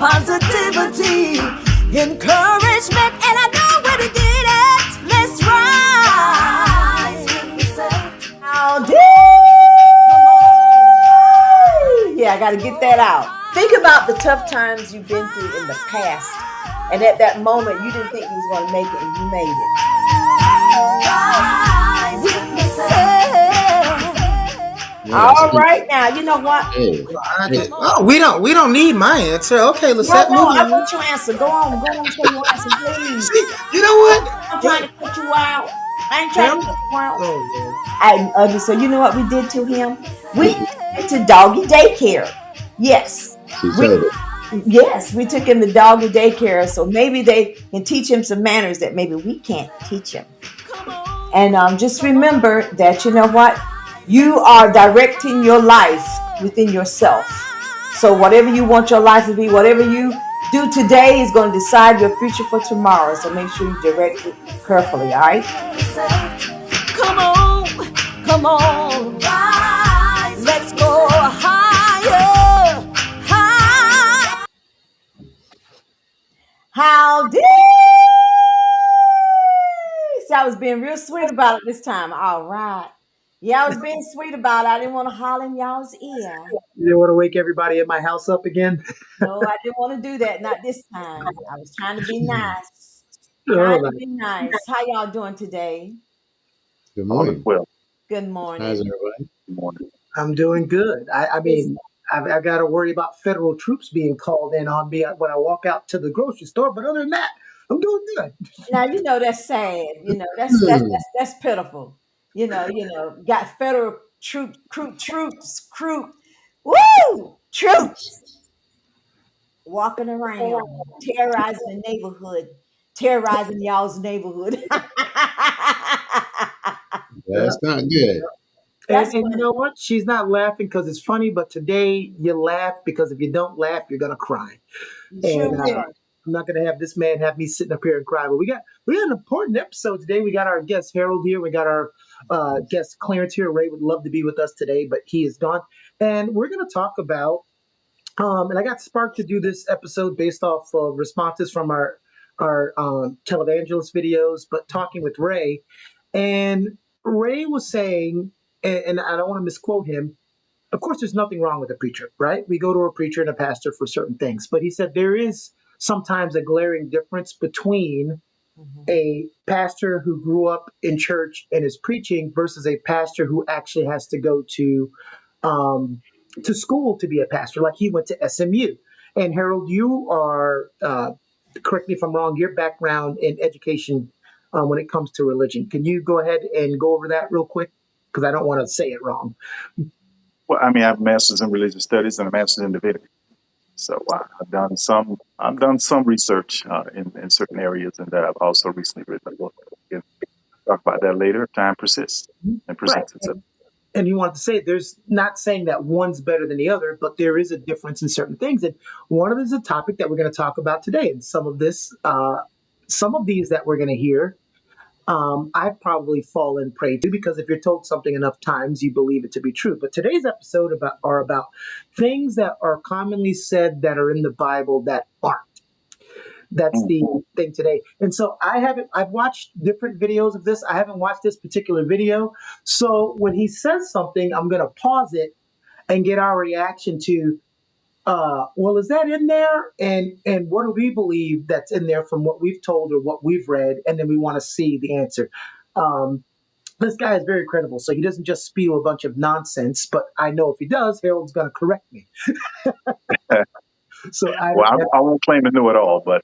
positivity, encouragement, and I know where to get it. Let's rise. How do? Yeah, I got to get that out. Think about the tough times you've been through in the past. And at that moment, you didn't think you was going to make it, and you made it. All right, now you know what? We don't need my answer. Okay, Lessette, No, I want your answer. Go on, say your answer, please. See, you know what? I'm trying to cut you out. I ain't trying to cut you out. Oh, So you know what we did to him? We went to doggy daycare. Yes. We took him to doggy daycare, so maybe they can teach him some manners that maybe we can't teach him. And just remember that, you know what? You are directing your life within yourself. So whatever you want your life to be, whatever you do today is going to decide your future for tomorrow. So make sure you direct it carefully, all right? Come on, rise. Let's go higher, high. Howdy. See, I was being real sweet about it this time. All right. Yeah, I was being sweet about it. I didn't want to holler in y'all's ear. You don't want to wake everybody in my house up again? No, I didn't want to do that. Not this time. I was trying to be nice. How y'all doing today? Good morning. Well, good morning. How's everybody? Good morning. I'm doing good. I mean, I've got to worry about federal troops being called in on me when I walk out to the grocery store. But other than that, I'm doing good. Now you know that's sad. You know that's pitiful. You know, got federal troops, walking around, terrorizing the neighborhood, terrorizing y'all's neighborhood. That's not good. And you know what? She's not laughing because it's funny, but today you laugh because if you don't laugh, you're gonna cry. And I'm not gonna have this man have me sitting up here and cry. But we got an important episode today. We got our guest Harold here. We got our guest Clarence here. Ray would love to be with us today, but he is gone. And we're gonna talk about. And I got sparked to do this episode based off of responses from our televangelist videos, but talking with Ray, and Ray was saying, and I don't want to misquote him. Of course, there's nothing wrong with a preacher, right? We go to a preacher and a pastor for certain things, but he said there is sometimes a glaring difference between a pastor who grew up in church and is preaching versus a pastor who actually has to go to school to be a pastor, like he went to SMU. And Harold, you are, correct me if I'm wrong, your background in education when it comes to religion. Can you go ahead and go over that real quick? Because I don't want to say it wrong. Well, I mean, I have a master's in religious studies and a master's in divinity. So I've done some research in certain areas, and I've also recently written a book. We'll talk about that later if time persists and presents itself. And you want to say there's not saying that one's better than the other, but there is a difference in certain things. And one of them is a topic that we're going to talk about today. And some of these that we're going to hear, I've probably fallen prey to, because if you're told something enough times, you believe it to be true. But today's episode are about things that are commonly said that are in the Bible that aren't. That's the thing today. And so I've watched different videos of this. I haven't watched this particular video. So when he says something, I'm going to pause it and get our reaction to, well, is that in there? And what do we believe that's in there from what we've told or what we've read? And then we want to see the answer. This guy is very credible. So he doesn't just spew a bunch of nonsense, but I know if he does, Harold's going to correct me. So I won't claim to know it all, but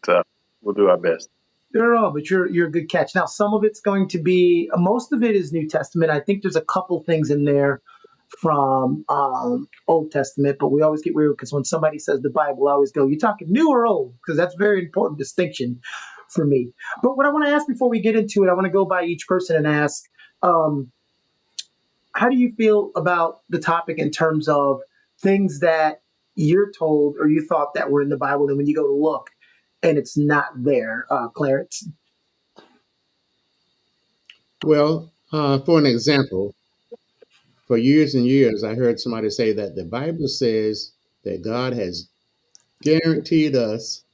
we'll do our best. No, but you're a good catch. Now, some of it's going to be, most of it is New Testament. I think there's a couple things in there from Old Testament, but we always get weird because when somebody says the Bible, I always go, "You talking new or old?" Because that's a very important distinction for me. But what I want to ask before we get into it, I want to go by each person and ask, how do you feel about the topic in terms of things that you're told or you thought that were in the Bible, and when you go to look and it's not there, Clarence? Well, for an example, for years and years, I heard somebody say that the Bible says that God has guaranteed us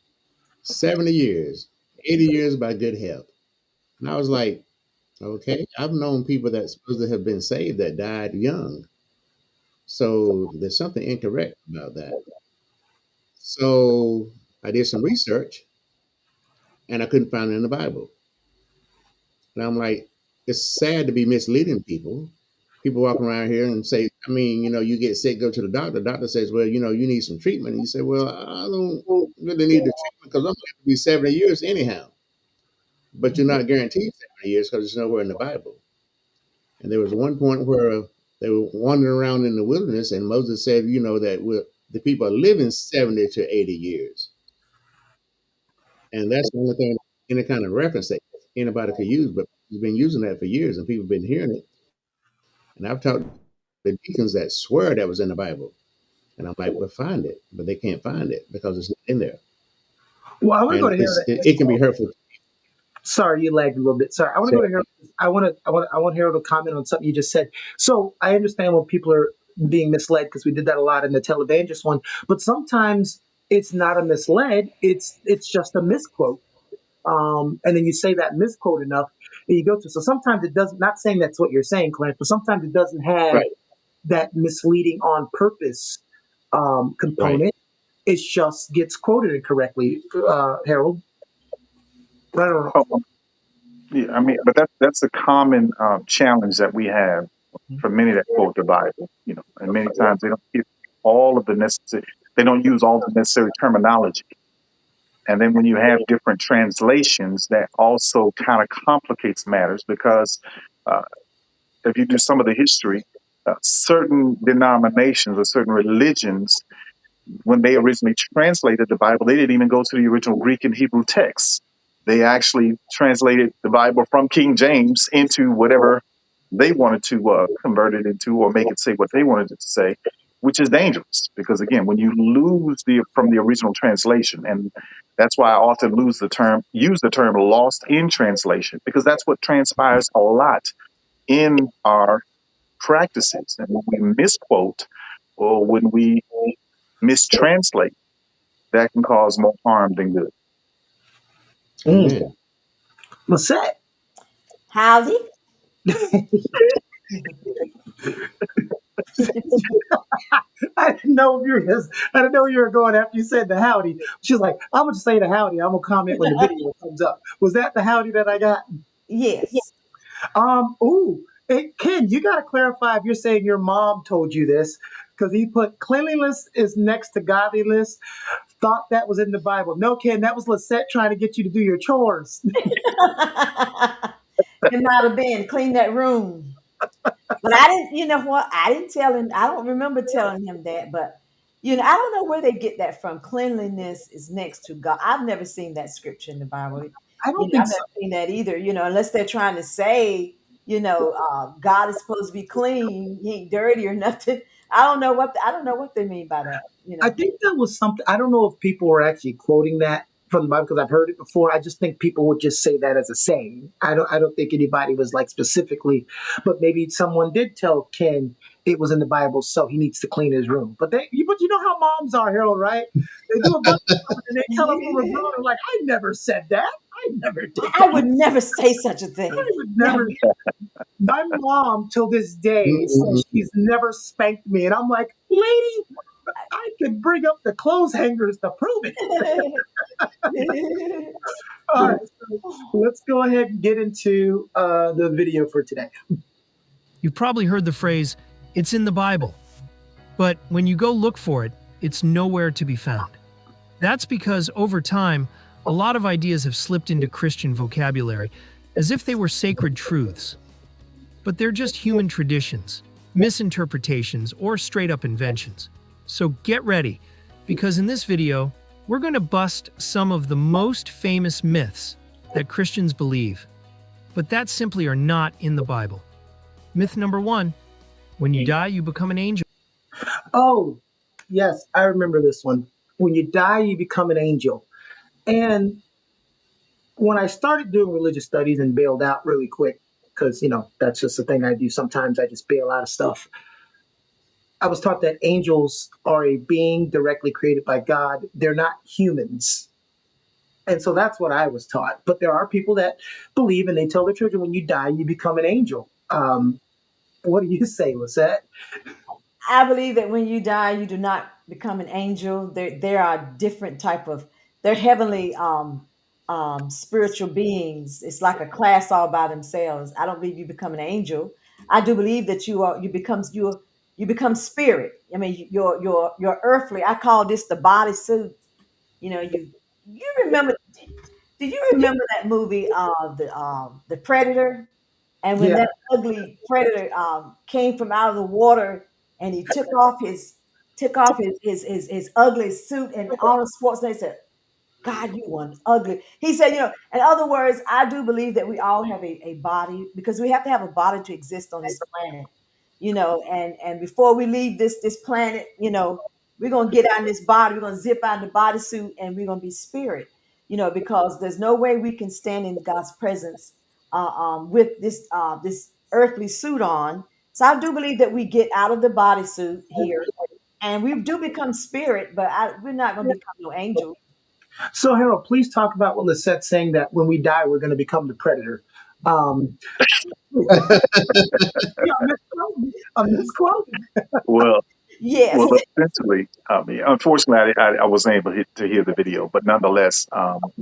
70 years, 80 years by good health. And I was like, okay, I've known people that supposed to have been saved that died young. So there's something incorrect about that. So I did some research and I couldn't find it in the Bible. And I'm like, it's sad to be misleading people. People walking around here and say, I mean, you get sick, go to the doctor. The doctor says, well, you need some treatment. And you say, well, I don't really need the treatment because I'm going to be 70 years anyhow. But you're not guaranteed 70 years because it's nowhere in the Bible. And there was one point where they were wandering around in the wilderness, and Moses said, that the people are living 70 to 80 years. And that's the only thing, any kind of reference that anybody could use, but he's been using that for years, and people have been hearing it. And I've talked to the deacons that swear that was in the Bible. And I'm like, well, find it. But they can't find it because it's not in there. Well, I want to go to And Harold. it can be hurtful. Sorry, you lagged a little bit. Sorry, I want to go to Harold. I want Harold to comment on something you just said. So I understand when people are being misled because we did that a lot in the televangelist one. But sometimes it's not a misled; it's just a misquote. And then you say that misquote enough, and you go to. So sometimes it doesn't. Not saying that's what you're saying, Clarence, but sometimes it doesn't have Right. that misleading on purpose component. Right. It just gets quoted incorrectly. Harold, right or wrong? Oh, yeah, I mean, but that's a common challenge that we have for many that quote the Bible. And many times they don't get all of the necessary. They don't use all the necessary terminology. And then when you have different translations, that also kind of complicates matters because if you do some of the history, certain denominations or certain religions, when they originally translated the Bible, they didn't even go to the original Greek and Hebrew texts. They actually translated the Bible from King James into whatever they wanted to convert it into or make it say what they wanted it to say, which is dangerous because, again, when you lose from the original translation, and that's why I often use the term lost in translation, because that's what transpires a lot in our practices. And when we misquote or when we mistranslate, that can cause more harm than good. Amen. Lessette. Howdy. I didn't know you were going after you said the howdy. She's like, I'm gonna say the howdy. I'm gonna comment when the video comes up. Was that the howdy that I got? Yes. Ken, you gotta clarify if you're saying your mom told you this, because he put cleanliness is next to godliness. Thought that was in the Bible. No, Ken, that was Lessette trying to get you to do your chores. It might have been clean that room. But I didn't, you know what? I didn't tell him. I don't remember telling him that. But, I don't know where they get that from. Cleanliness is next to God. I've never seen that scripture in the Bible. I don't think I've so. never seen that either, unless they're trying to say, God is supposed to be clean. He ain't dirty or nothing. I don't know what they mean by that. I think that was something. I don't know if people were actually quoting that from the Bible because I've heard it before. I just think people would just say that as a saying. I don't think anybody was like specifically, but maybe someone did tell Ken it was in the Bible, so he needs to clean his room. But you know how moms are, Harold, right? They do a bunch of stuff and they tell us when we're grown. We're like, I never said that. I never did that. I would never say such a thing. I would never. My mom, till this day, says she's never spanked me, and I'm like, lady, I could bring up the clothes hangers to prove it. All right, so let's go ahead and get into the video for today. You've probably heard the phrase, it's in the Bible. But when you go look for it, it's nowhere to be found. That's because over time, a lot of ideas have slipped into Christian vocabulary as if they were sacred truths. But they're just human traditions, misinterpretations, or straight-up inventions. So get ready, because in this video, we're going to bust some of the most famous myths that Christians believe, but that simply are not in the Bible. Myth number 1, when you die, you become an angel. Oh, yes, I remember this one. When you die, you become an angel. And when I started doing religious studies and bailed out really quick, because, that's just the thing I do sometimes, I just bail out of stuff. I was taught that angels are a being directly created by God. They're not humans. And so that's what I was taught. But there are people that believe and they tell their children when you die, you become an angel. What do you say, Lissette? I believe that when you die, you do not become an angel. There are different type of they're heavenly spiritual beings. It's like a class all by themselves. I don't believe you become an angel. I do believe that you become spirit. I mean, your earthly. I call this the body suit. You know, you remember? Do you remember that movie, the Predator? And when Yeah. that ugly predator came from out of the water and he took off his ugly suit, and Arnold Schwarzenegger said, God, you one ugly. He said, in other words, I do believe that we all have a body because we have to have a body to exist on this planet, and before we leave this planet, we're gonna get out in this body, we're gonna zip out in the bodysuit and we're gonna be spirit, because there's no way we can stand in God's presence with this earthly suit on. So I do believe that we get out of the bodysuit here and we do become spirit, but we're not gonna become no angel. So, Harold, please talk about what Lissette's saying that when we die, we're going to become the predator. Um, yeah, I'm misquoting. Well, Yes. well, essentially, I mean, unfortunately, I wasn't able to hear the video, but nonetheless,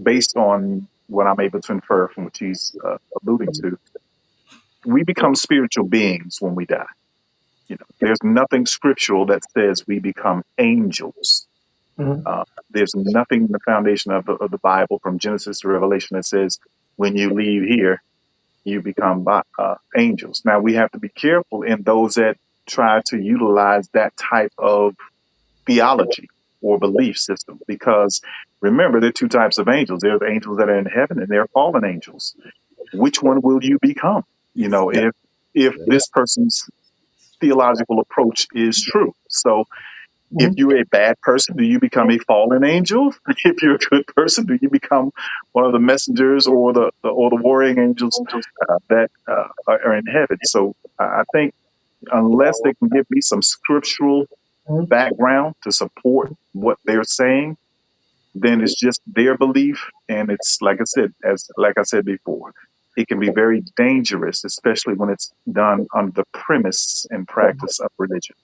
based on what I'm able to infer from what she's alluding to, we become spiritual beings when we die. There's nothing scriptural that says we become angels. Mhm. There's nothing in the foundation of the Bible from Genesis to Revelation that says when you leave here, you become angels. Now, we have to be careful in those that try to utilize that type of theology or belief system, because remember, there are two types of angels. There are the angels that are in heaven and there are fallen angels. Which one will you become? If this person's theological approach is true. So if Mhm. you're a bad person, do you become a fallen angel? If you're a good person, do you become one of the messengers or the warring angels that are in heaven? So I think unless they can give me some scriptural Mhm. background to support what they're saying, then it's just their belief, and it's like I said before, it can be very dangerous, especially when it's done under the premise and practice of religion.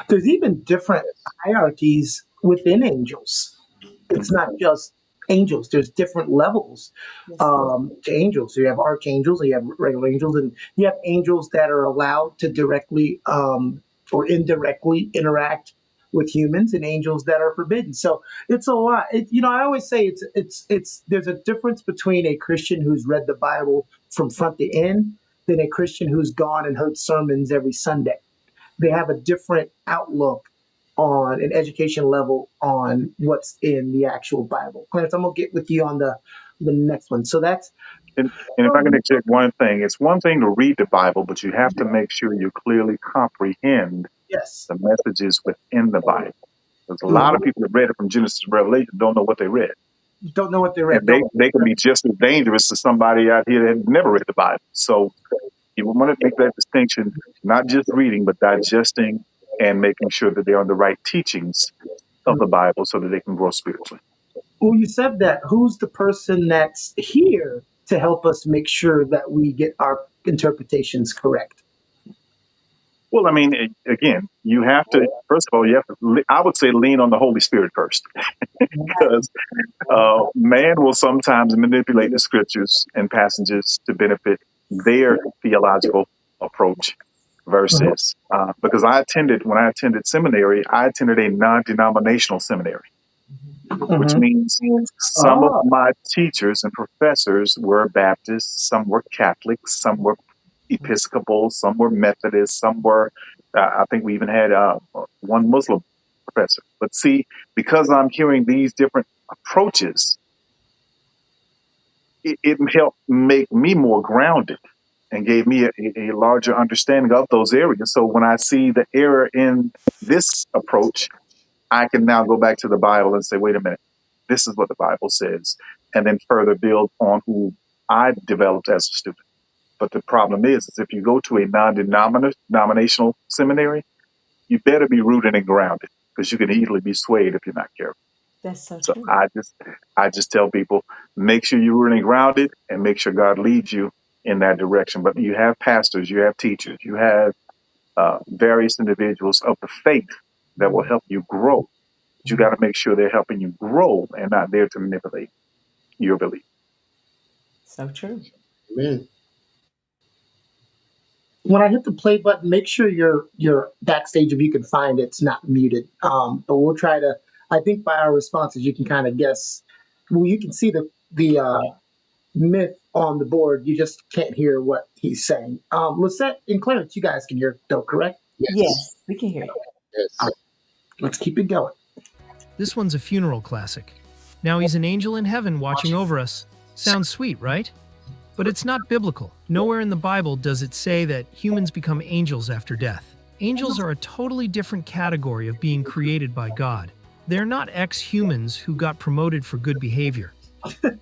There's even different hierarchies within angels. It's not just angels. There's different levels Yes. to angels. So you have archangels, and you have regular angels, and you have angels that are allowed to directly or indirectly interact with humans, and angels that are forbidden. So it's a lot. I always say it's there's a difference between a Christian who's read the Bible from front to end than a Christian who's gone and heard sermons every Sunday. They have a different outlook on an education level on what's in the actual Bible. Clarence, I'm gonna get with you on the next one. So that's And if I can interject one thing, it's one thing to read the Bible, but you have to make sure you clearly comprehend yes. the messages within the Bible. There's a lot Mhm. of people that read it from Genesis to Revelation don't know what they read. Don't know what they read. And they can be just as dangerous to somebody out here that had never read the Bible. So you want to make that distinction, not just reading, but digesting and making sure that they're on the right teachings of the Bible so that they can grow spiritually. Well, you said that. Who's the person that's here to help us make sure that we get our interpretations correct? Well, I mean, again, you have to, first of all, I would say lean on the Holy Spirit first, because man will sometimes manipulate the scriptures and passages to benefit their theological approach versus, because when I attended seminary, I attended a non-denominational seminary, which Mhm. means some of Oh, my teachers and professors were Baptists, some were Catholics, some were Episcopal, some were Methodist, some were, I think we even had one Muslim professor. But see, because I'm hearing these different approaches, it helped make me more grounded and gave me a larger understanding of those areas. So when I see the error in this approach, I can now go back to the Bible and say, wait a minute, this is what the Bible says, and then further build on who I developed as a student. But the problem is if you go to a non-denominational seminary, you better be rooted and grounded, because you can easily be swayed if you're not careful. That's so So true. I just tell people, make sure you're rooted and grounded, and make sure God leads you in that direction. But you have pastors, you have teachers, you have various individuals of the faith that will help you grow. But you got to make sure they're helping you grow and not there to manipulate your belief. So true. Amen. When I hit the play button, make sure your backstage, if you can find it's not muted. But we'll try to. I think by our responses, you can kind of guess. Well, you can see the myth on the board. You just can't hear what he's saying. Lessette and Clarence, you guys can hear though, correct? Yes, we can hear you. Yes. Let's keep it going. This one's a funeral classic. Now he's an angel in heaven watching over us. Sounds sweet, right? But it's not biblical. Nowhere in the Bible does it say that humans become angels after death. Angels are a totally different category of being created by God. They're not ex-humans who got promoted for good behavior.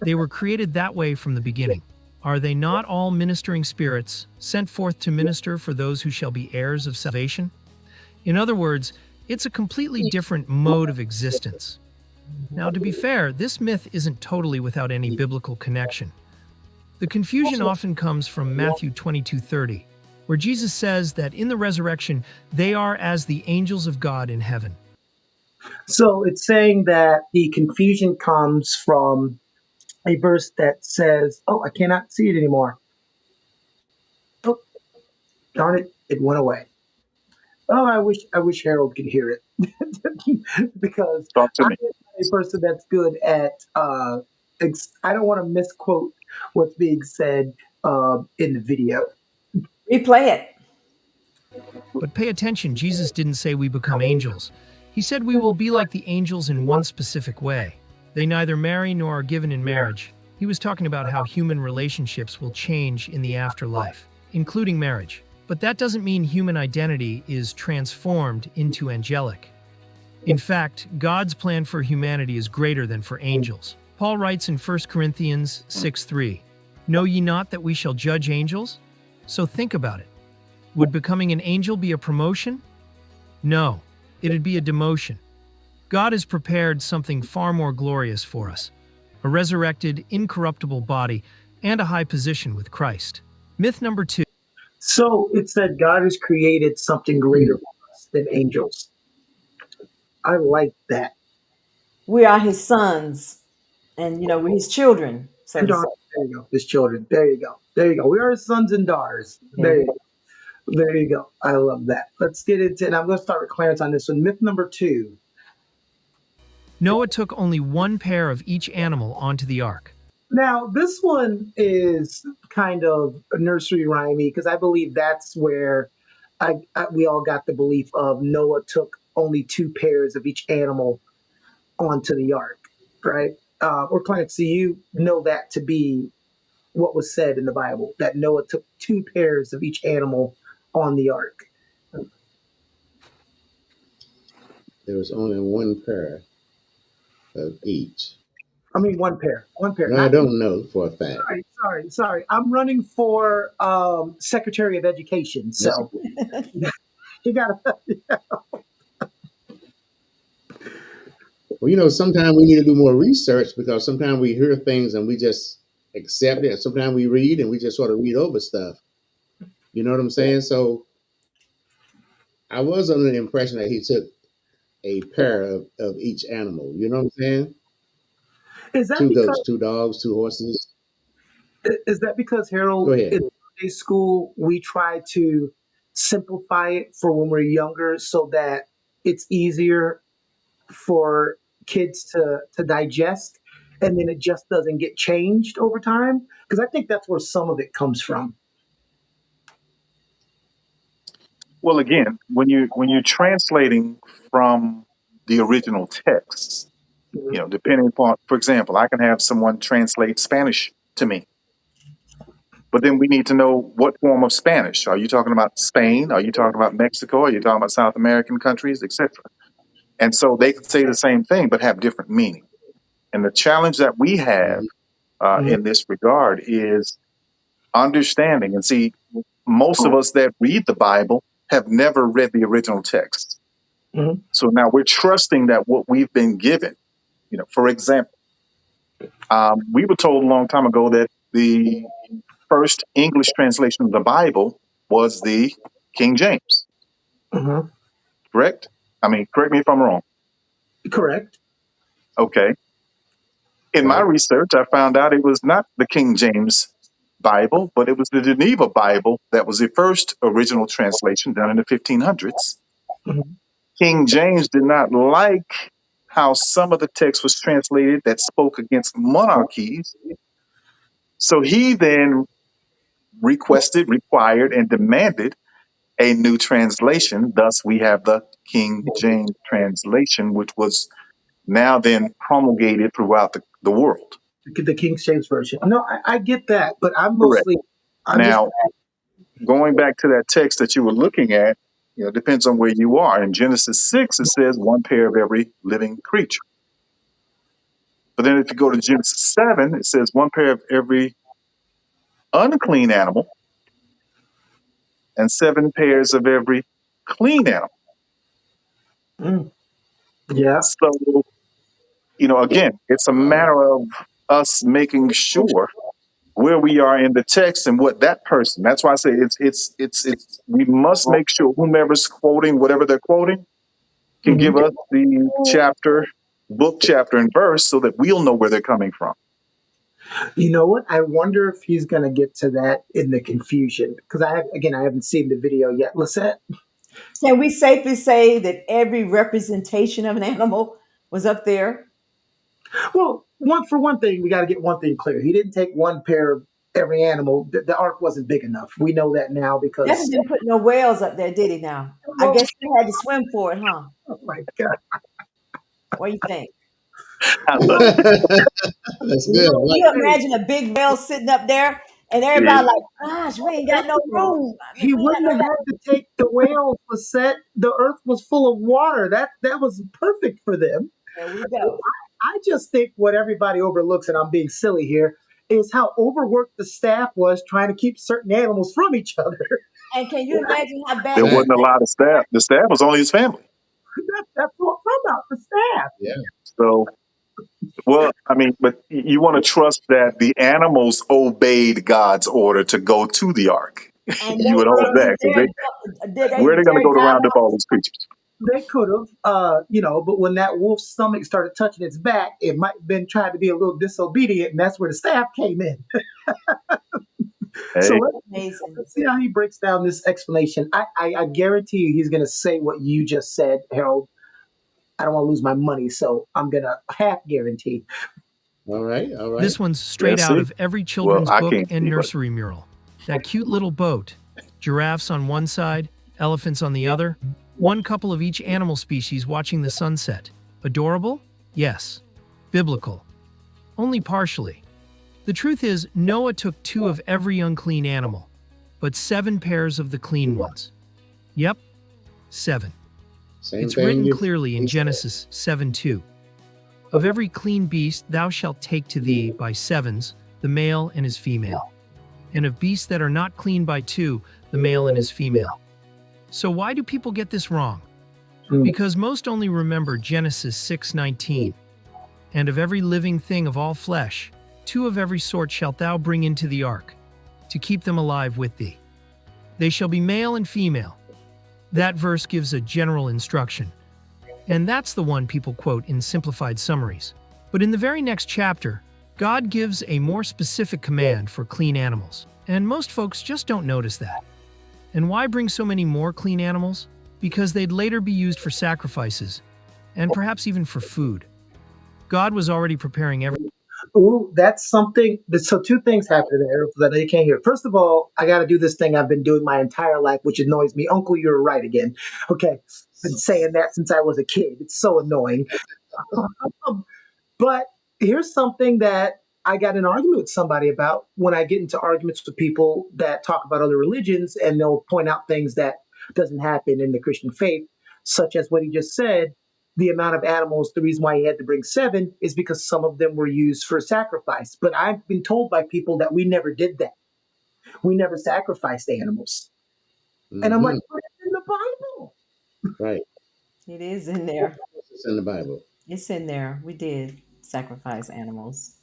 They were created that way from the beginning. Are they not all ministering spirits, sent forth to minister for those who shall be heirs of salvation? In other words, it's a completely different mode of existence. Now, to be fair, this myth isn't totally without any biblical connection. The confusion often comes from Matthew 22:30, where Jesus says that in the resurrection, they are as the angels of God in heaven. So it's saying that the confusion comes from a verse that says, "Oh, I cannot see it anymore. Oh, darn it, it went away." Oh, I wish Harold could hear it because Talk to I'm me. a person that's good at. I don't want to misquote what's being said in the video. Replay it. But pay attention, Jesus didn't say we become angels. He said we will be like the angels in one specific way. They neither marry nor are given in marriage. He was talking about how human relationships will change in the afterlife, including marriage. But that doesn't mean human identity is transformed into angelic. In fact, God's plan for humanity is greater than for angels. Paul writes in 1 Corinthians 6:3, "Know ye not that we shall judge angels?" So think about it. Would becoming an angel be a promotion? No, it'd be a demotion. God has prepared something far more glorious for us, a resurrected, incorruptible body and a high position with Christ. Myth number 2. So it said God has created something greater for us than angels. I like that. We are his sons, and we're his children. So to say. There you go. His children. There you go. There you go. We are his sons and daughters. There you go. There you go. I love that. Let's get into it. And I'm going to start with Clarence on this one. Myth number 2. Noah took only one pair of each animal onto the ark. Now, this one is kind of a nursery rhymey because I believe that's where we all got the belief of Noah took only 2 pairs of each animal onto the ark, right? Or Clarence, do you know that to be what was said in the Bible, that Noah took 2 pairs of each animal on the ark? There was only one pair of each. I mean, one pair. No, I don't know for a fact. Sorry. I'm running for Secretary of Education, so you gotta. Well, sometimes we need to do more research because sometimes we hear things and we just accept it. Sometimes we read and we just sort of read over stuff. You know what I'm saying? So I was under the impression that he took a pair of each animal. You know what I'm saying? Is that 2 because goats, 2 dogs, 2 horses. Harold, Go ahead. in Sunday school we try to simplify it for when we're younger so that it's easier for kids to digest, and then it just doesn't get changed over time? Because I think that's where some of it comes from. Well, again, when you're translating from the original texts, depending upon, for example, I can have someone translate Spanish to me, but then we need to know what form of Spanish. Are you talking about Spain? Are you talking about Mexico? Are you talking about South American countries, etc.? And so they could say the same thing but have different meaning. And the challenge that we have in this regard is understanding. And see, most of us that read the Bible have never read the original text. Mhm. So now we're trusting that what we've been given, for example, we were told a long time ago that the first English translation of the Bible was the King James, Mhm. correct? I mean, correct me if I'm wrong. Correct. Okay. In my Right. research, I found out it was not the King James Bible, but it was the Geneva Bible that was the first original translation done in the 1500s. Mhm. King James did not like how some of the text was translated that spoke against monarchies. So he then required, and demanded a new translation. Thus, we have the King James translation, which was now then promulgated throughout the world. The King James version. No, I get that, but Correct. I'm just Now, going back to that text that you were looking at, it depends on where you are. In Genesis 6, it says one pair of every living creature. But then if you go to Genesis 7, it says one pair of every unclean animal and 7 pairs of every clean animal. Mm. Yeah. So, again, it's a matter of us making sure where we are in the text and what that person. That's why I say it's we must make sure whomever's quoting whatever they're quoting can Mhm. give us the book, chapter, and verse so that we'll know where they're coming from. You know what? I wonder if he's going to get to that in the confusion because I haven't seen the video yet. Lessette? Can we safely say that every representation of an animal was up there? Well, one thing, we got to get one thing clear. He didn't take one pair of every animal. The ark wasn't big enough. We know that now Definitely because didn't put no whales up there, did he now? I oh guess they had to swim for it, huh? my God. What do you think? I love it. That's good. I like You Hey, imagine a big whale sitting up there and Yeah. everybody like, gosh, we ain't got no room. I mean, he we ain't got wouldn't no. have had to take the whales. Lessette. The earth was full of water. That was perfect for them. There we go. I just think what everybody overlooks, and I'm being silly here, is how overworked the staff was trying to keep certain animals from each other. And can you imagine how bad There the wasn't a exactly. snake? lot of staff. The staff was only his family. That's what I'm about, the staff. Yeah. So, well, I mean, but you want to trust that the animals obeyed God's order to go to the ark. And You they would hope even that, because where are they going to dare go to round up all diabolical. these creatures? They could have, but when that wolf's stomach started touching its back, it might have been trying to be a little disobedient, and that's where the staff came in. So Hey, Amazing. let's see how he breaks down this explanation. I guarantee you he's going to say what you just said, Harold. I don't want to lose my money, so I'm going to half guarantee. All right. All right. This one's straight let's out see. of every Well, children's I book can't and see, but nursery mural. That cute little boat, giraffes on one side, elephants on the other, one couple of each animal species watching the sunset. Adorable? Yes. Biblical? Only partially. The truth is, Noah took 2 of every unclean animal, but 7 pairs of the clean ones. Yep, 7. Same It's thing written you clearly in said. Genesis 7:2. Of every clean beast thou shalt take to thee by 7s, the male and his female. And of beasts that are not clean by 2, the male and his female. So why do people get this wrong? Hmm. Because most only remember Genesis 6:19. And of every living thing of all flesh, 2 of every sort shalt thou bring into the ark, to keep them alive with thee. They shall be male and female. That verse gives a general instruction. And that's the one people quote in simplified summaries. But in the very next chapter, God gives a more specific command for clean animals. And most folks just don't notice that. And why bring so many more clean animals? Because they'd later be used for sacrifices, and perhaps even for food. God was already preparing everything. Ooh, that's something. So two things happen there that I know you can't hear. First of all, I got to do this thing I've been doing my entire life, which annoys me. Uncle, you're right again. Okay, been saying that since I was a kid. It's so annoying. But here's something that I got in an argument with somebody about when I get into arguments with people that talk about other religions, and they'll point out things that doesn't happen in the Christian faith, such as what he just said. The amount of animals, the reason why he had to bring 7 is because some of them were used for sacrifice. But I've been told by people that we never did that. We never sacrificed animals. And I'm like, Mhm. "But it's in the Right. It is in there. It's in the Bible. It's in there. We did sacrifice animals.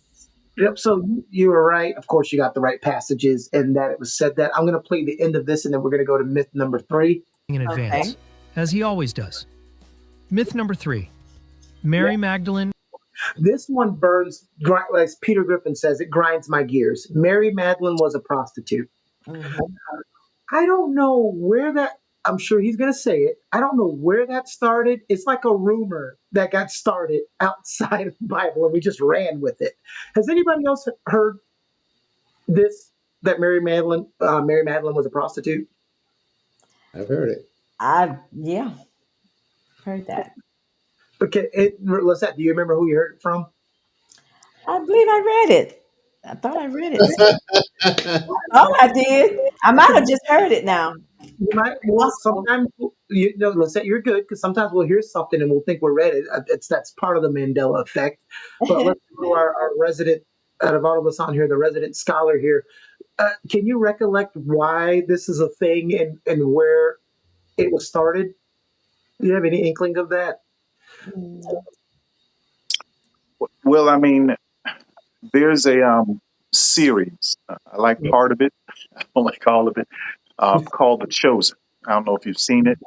Yep. So you were right. Of course, you got the right passages, and that it was said that. I'm going to play the end of this, and then we're going to go to myth number 3. In Okay. advance, as he always does. Myth number 3. Mary Magdalene. This one burns, as Peter Griffin says, it grinds my gears. Mary Magdalene was a prostitute. Mhm. I don't know where that, I'm sure he's going to say it. I don't know where that started. It's like a rumor that got started outside of the Bible, and we just ran with it. Has anybody else heard this, that Mary Magdalene was a prostitute? I've heard it. Yeah, heard that. Okay, Lessette, do you remember who you heard it from? I believe I read it. I thought I read it. Oh, I did. I might have just heard it now. You might, well, Possible. sometimes, Lissette, you're good, because sometimes we'll hear something and we'll think we're read it. That's part of the Mandela effect. But let's go to our resident, out of all of us on here, the resident scholar here. Can you recollect why this is a thing and where it was started? Do you have any inkling of that? Well, I mean, there's a series. I like part of it. I don't like all of it. Called The Chosen. I don't know if you've seen it,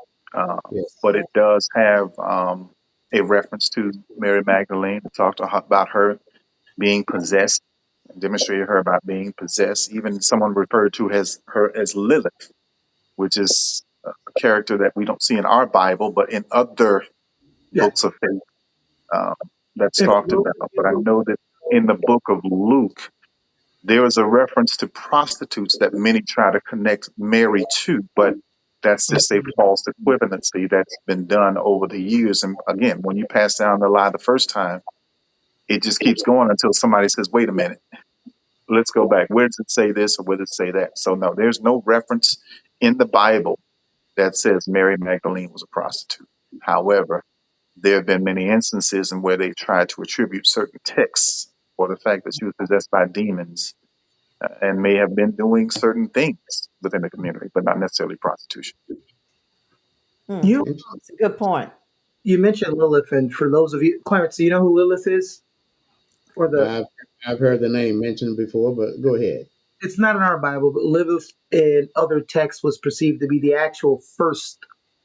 Yes. but it does have a reference to Mary Magdalene. It talked about her being possessed, demonstrated her about being possessed. Even someone referred to her as Lilith, which is a character that we don't see in our Bible, but in other Yeah. books of faith that's talked about. But I know that in the book of Luke, there is a reference to prostitutes that many try to connect Mary to, but that's just a false equivalency that's been done over the years. And again, when you pass down the lie the first time, it just keeps going until somebody says, wait a minute, let's go back. Where does it say this or where does it say that? So no, there's no reference in the Bible that says Mary Magdalene was a prostitute. However, there have been many instances in where they tried to attribute certain texts or the fact that she was possessed by demons and may have been doing certain things within the community, but not necessarily prostitution. You It's a good point. you mentioned Lilith, and for those of you, Clarence, do you know who Lilith is? Or I've heard the name mentioned before, but go ahead. it's not in our Bible, but Lilith in other texts was perceived to be the actual first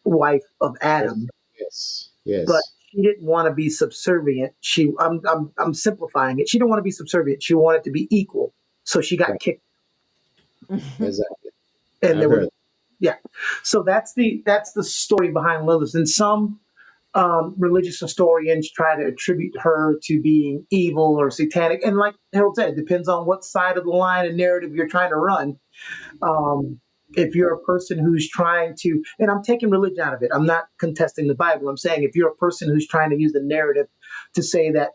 wife of Adam, Yes. Yes. but she didn't want to be subservient. I'm simplifying it. She didn't want to be subservient. She wanted to be equal, so she got Right. kicked. Exactly. And I've there heard were, yeah. So that's the story behind Lilith. And some religious historians try to attribute her to being evil or satanic. And like Harold said, it depends on what side of the line and narrative you're trying to run. If you're a person who's trying to, and I'm taking religion out of it, I'm not contesting the Bible. I'm saying if you're a person who's trying to use the narrative to say that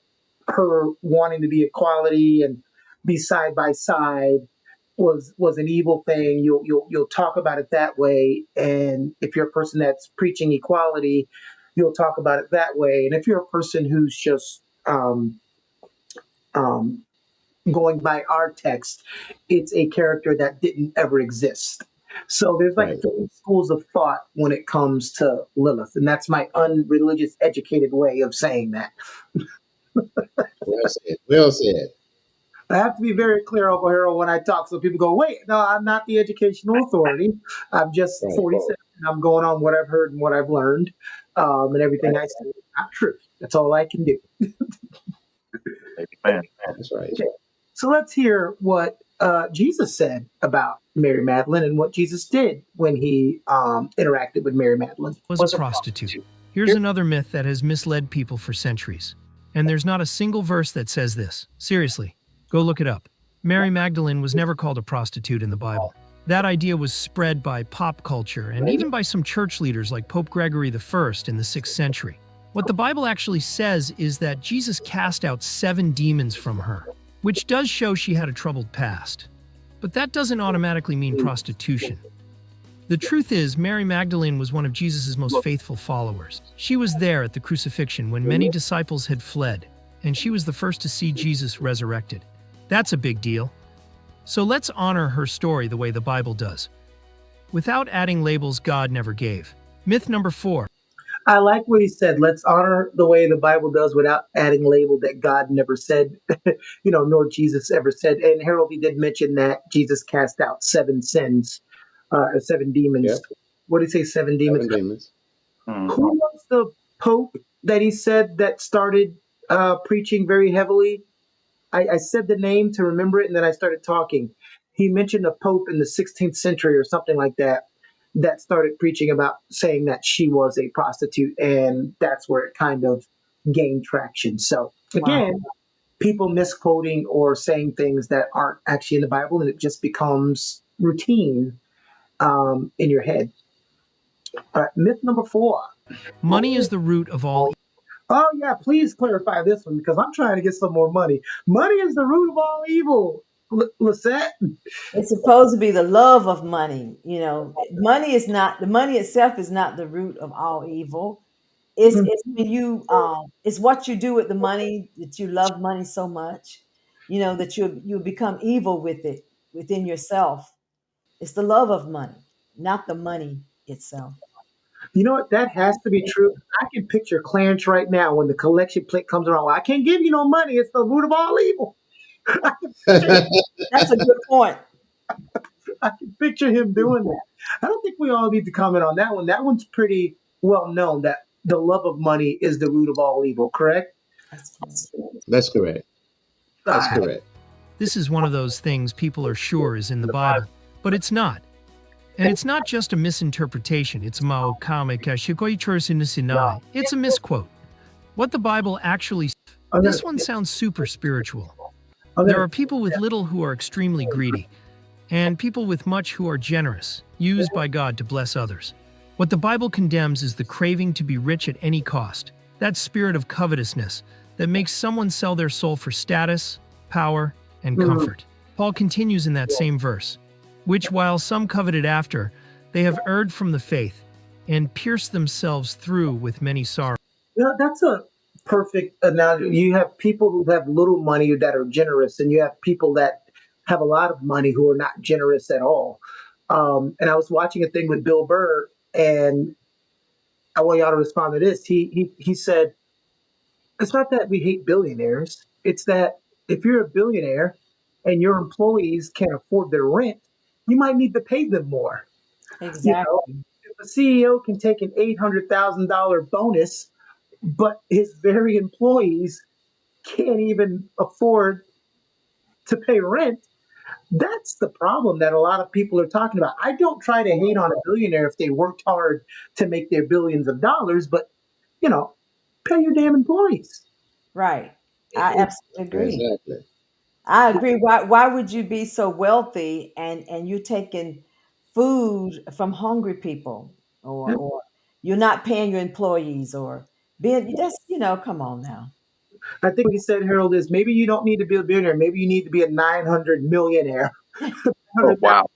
her wanting to be equality and be side by side was an evil thing, you'll talk about it that way. And if you're a person that's preaching equality, you'll talk about it that way. And if you're a person who's just going by our text, it's a character that didn't ever exist. So there's like Right. three schools of thought when it comes to Lilith, and that's my unreligious, educated way of saying that. Well said. Well said. I have to be very clear, Uncle Harold, when I talk, so people go, "Wait, no, I'm not the educational authority. I'm just Right. 47. And I'm going on what I've heard and what I've learned, and everything I say is not true. That's all I can do." Amen. That's right. So let's hear what Jesus said about Mary Magdalene and what Jesus did when he interacted with Mary Magdalene. Was a prostitute. Here's another myth that has misled people for centuries. And there's not a single verse that says this. Seriously, go look it up. Mary Magdalene was never called a prostitute in the Bible. That idea was spread by pop culture and even by some church leaders like Pope Gregory I in the 6th century. What the Bible actually says is that Jesus cast out 7 demons from her, which does show she had a troubled past. But that doesn't automatically mean prostitution. The truth is, Mary Magdalene was one of Jesus' most faithful followers. She was there at the crucifixion when many disciples had fled, and she was the first to see Jesus resurrected. That's a big deal. So let's honor her story the way the Bible does, without adding labels God never gave. Myth number 4. I like what he said. Let's honor the way the Bible does without adding label that God never said, nor Jesus ever said. And Harold, he did mention that Jesus cast out seven sins, or seven demons. Yep. What did he say? Seven demons. 7 demons. Mm. Who was the Pope that he said that started preaching very heavily? I said the name to remember it, and then I started talking. He mentioned a Pope in the 16th century or something like that that started preaching about saying that she was a prostitute, and that's where it kind of gained traction. So Wow. again, people misquoting or saying things that aren't actually in the Bible, and it just becomes routine in your head. All right, myth number 4. Money is the root of all. Oh yeah, please clarify this one because I'm trying to get some more money. Money is the root of all evil. Lissette. It's supposed to be the love of money. Money is not the money itself is not the root of all evil. It's when you it's what you do with the money that you love money so much, that you become evil with it within yourself. It's the love of money, not the money itself. You know what? That has to be true. I can picture Clarence right now when the collection plate comes around. Well, I can't give you no money. It's the root of all evil. I can picture, That's a good point. I can picture him doing that. I don't think we all need to comment on that one. That one's pretty well known that the love of money is the root of all evil, correct? That's correct. That's correct. That's Ah, correct. This is one of those things people are sure is in the Bible, but it's not. And it's not just a misinterpretation, it's it's a misquote. What the Bible actually says. I'm gonna, This one sounds super spiritual. I'm There gonna, are people with little who are extremely greedy, and people with much who are generous, used by God to bless others. What the Bible condemns is the craving to be rich at any cost, that spirit of covetousness that makes someone sell their soul for status, power, and comfort. Paul continues in that same verse, which while some coveted after, they have erred from the faith and pierced themselves through with many sorrows. that's a perfect analogy. You have people who have little money that are generous, and you have people that have a lot of money who are not generous at all. And I was watching a thing with Bill Burr, and I want y'all to respond to this. He said, it's not that we hate billionaires. It's that if you're a billionaire and your employees can't afford their rent, you might need to pay them more. You know, Exactly. if a CEO can take an $800,000 bonus, but his very employees can't even afford to pay rent, that's the problem that a lot of people are talking about. I don't try to hate on a billionaire if they worked hard to make their billions of dollars, but you know, pay your damn employees. Right. I It, absolutely agree. Exactly. I agree. Why would you be so wealthy and you're taking food from hungry people, or you're not paying your employees, or being just, come on now. I think what he said, Harold, is maybe you don't need to be a billionaire. Maybe you need to be a 900 millionaire, Oh, wow.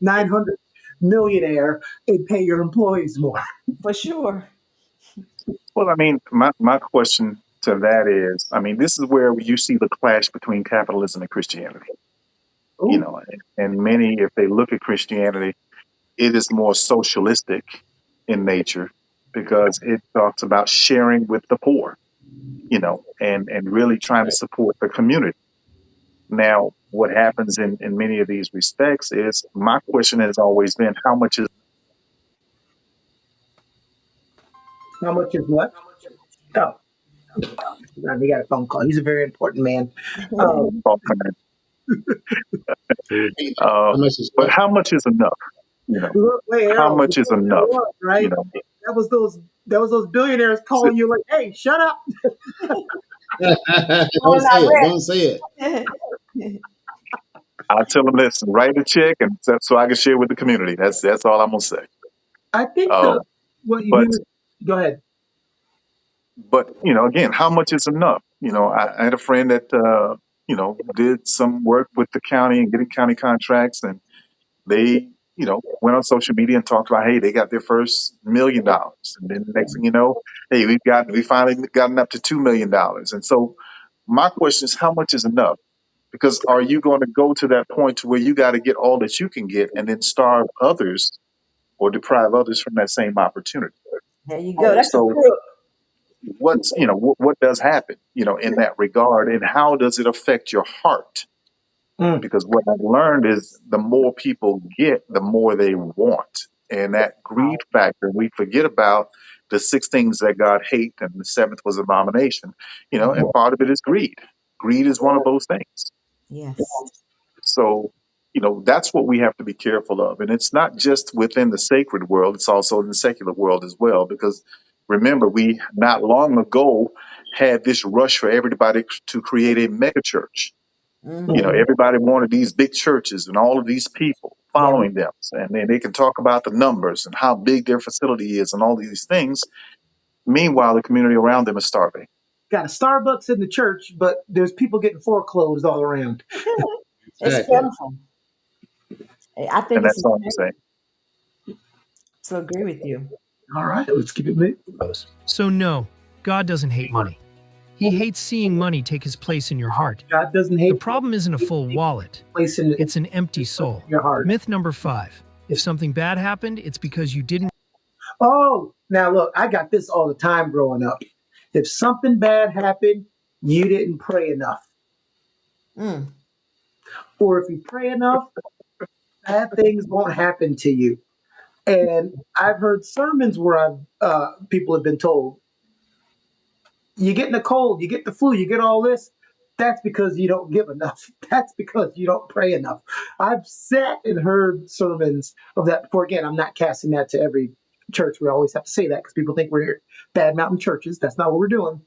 900 millionaire, and pay your employees more. For sure. Well, I mean, my question to that is, I mean, this is where you see the clash between capitalism and Christianity. You Ooh, know, and many, if they look at Christianity, it is more socialistic in nature because it talks about sharing with the poor, and really trying to Right. support the community. Now, what happens in many of these respects is my question has always been how much is how much is what? Oh, he got a phone call. He's a very important man. Um, How much is but what? how much is enough? You know, look, wait, how Harold, much is enough? You right? know, That was those billionaires so calling you like, "Hey, shut up." Don't Going say it. out Don't say rent. I'll tell them, listen, write a check, and so I can share with the community. That's all I'm gonna say. I think Um, what you but hear. Go ahead. again, how much is enough? I had a friend that did some work with the county and getting county contracts, and they went on social media and talked about, hey, they got their first $1 million, and then the next thing you know, hey, we finally gotten up to $2 million, and so my question is, how much is enough? Because are you going to go to that point to where you got to get all that you can get and then starve others or deprive others from that same opportunity? There you go. That's a So crook. what's, what does happen, in that regard, and how does it affect your heart? Mm. Because what I've learned is the more people get, the more they want. And that greed factor, we forget about the six things that God hates, and the seventh was abomination, and part of it is greed. Greed is one of those things. Yes. So, that's what we have to be careful of. And it's not just within the sacred world, it's also in the secular world as well. Because remember, we not long ago had this rush for everybody to create a mega church. Mm-hmm. Everybody wanted these big churches and all of these people Yeah. following them. And then they can talk about the numbers and how big their facility is and all these things. Meanwhile, the community around them is starving. Got a Starbucks in the church, but there's people getting foreclosed all around. It's Exactly. pitiful. I think And it's that's all I'm saying. so agree with you. All right, let's keep it moving. So no, God doesn't hate money. He hates seeing money take his place in your heart. God doesn't The hate problem isn't a full wallet. place in It's an empty soul. your heart. Myth number 5. If something bad happened, it's because you didn't. Oh, now look, I got this all the time growing up. If something bad happened, you didn't pray enough. Mm. Or if you pray enough, bad things won't happen to you. And I've heard sermons where people have been told, you get in a cold, you get the flu, you get all this. That's because you don't give enough. That's because you don't pray enough. I've sat and heard sermons of that before. Again, I'm not casting that to every church. We always have to say that because people think we're bad mountain churches. That's not what we're doing.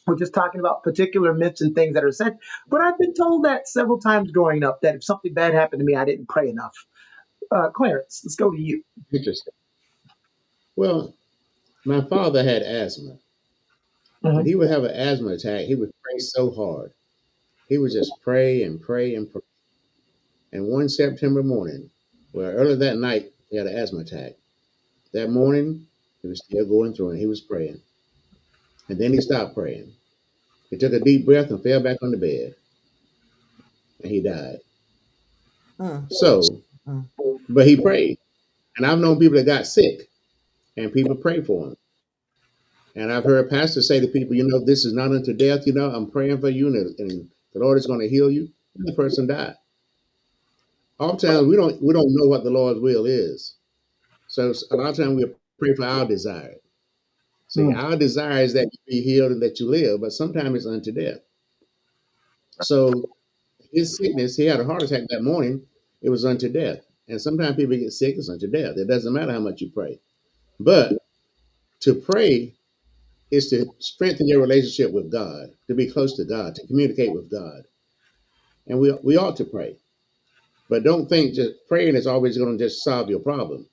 We're just talking about particular myths and things that are said. But I've been told that several times growing up, that if something bad happened to me, I didn't pray enough. Clarence, let's go to you. Interesting. Well, my father had asthma. When he would have an asthma attack, he would pray so hard. He would just pray and pray and pray. And one September morning, well, early that night, he had an asthma attack. That morning, he was still going through and he was praying. And then he stopped praying. He took a deep breath and fell back on the bed. And he died. Mm. So, Mm. but he prayed. And I've known people that got sick and people prayed for him. And I've heard pastors say to people, this is not unto death. I'm praying for you and the Lord is going to heal you. And the person died. Oftentimes we don't know what the Lord's will is. So a lot of times we pray for our desire. See, our desire is that you be healed and that you live, but sometimes it's unto death. So his sickness, he had a heart attack that morning, it was unto death. And sometimes people get sick, it's unto death. It doesn't matter how much you pray. But to pray is to strengthen your relationship with God, to be close to God, to communicate with God. And we ought to pray. But don't think just praying is always going to just solve your problem.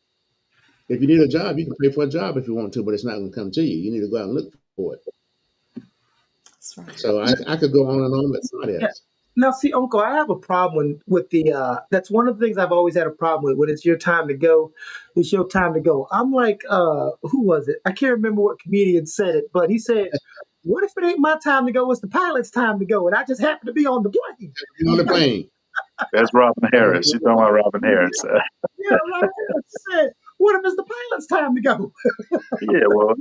If you need a job, you can pray for a job if you want to, but it's not going to come to you. You need to go out and look for it. That's right. So I could go on and on, but somebody else. Now, see, Uncle, I have a problem with that's one of the things I've always had a problem with. When it's your time to go, it's your time to go. I'm like, who was it? I can't remember what comedian said it, but he said, what if it ain't my time to go? It's the pilot's time to go. And I just happen to be on the plane. On the plane. That's Robin Harris. You're talking about Robin Harris. Yeah, Robert said, what if it's the pilot's time to go? Yeah, well,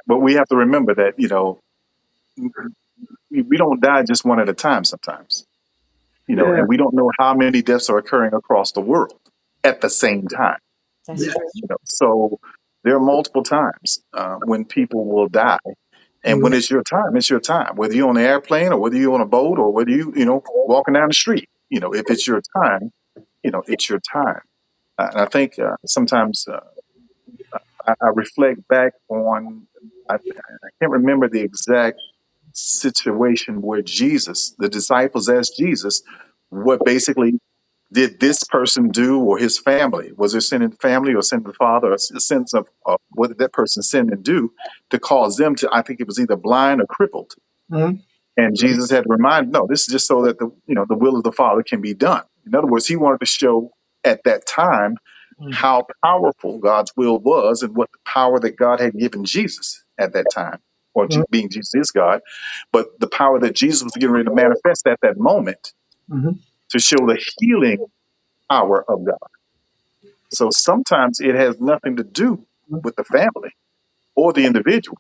but we have to remember that, we don't die just one at a time sometimes, Yeah. and we don't know how many deaths are occurring across the world at the same time. That's Yeah. true. So there are multiple times when people will die. And when it's your time, it's your time. Whether you're on an airplane or whether you're on a boat or whether you walking down the street, if it's your time, it's your time. And I think sometimes I reflect back on, I can't remember the exact situation where the disciples asked Jesus, what basically did this person do, or his family? Was there sin in the family or sin in the father, or a sense of what did that person sin and do to cause them to, I think it was either blind or crippled. Mhm. And Jesus had to remind, no, this is just so that the will of the Father can be done. In other words, he wanted to show at that time how powerful God's will was and what the power that God had given Jesus at that time, or being Jesus is God, but the power that Jesus was getting ready to manifest at that moment Mhm. to show the healing power of God. So sometimes it has nothing to do with the family or the individual.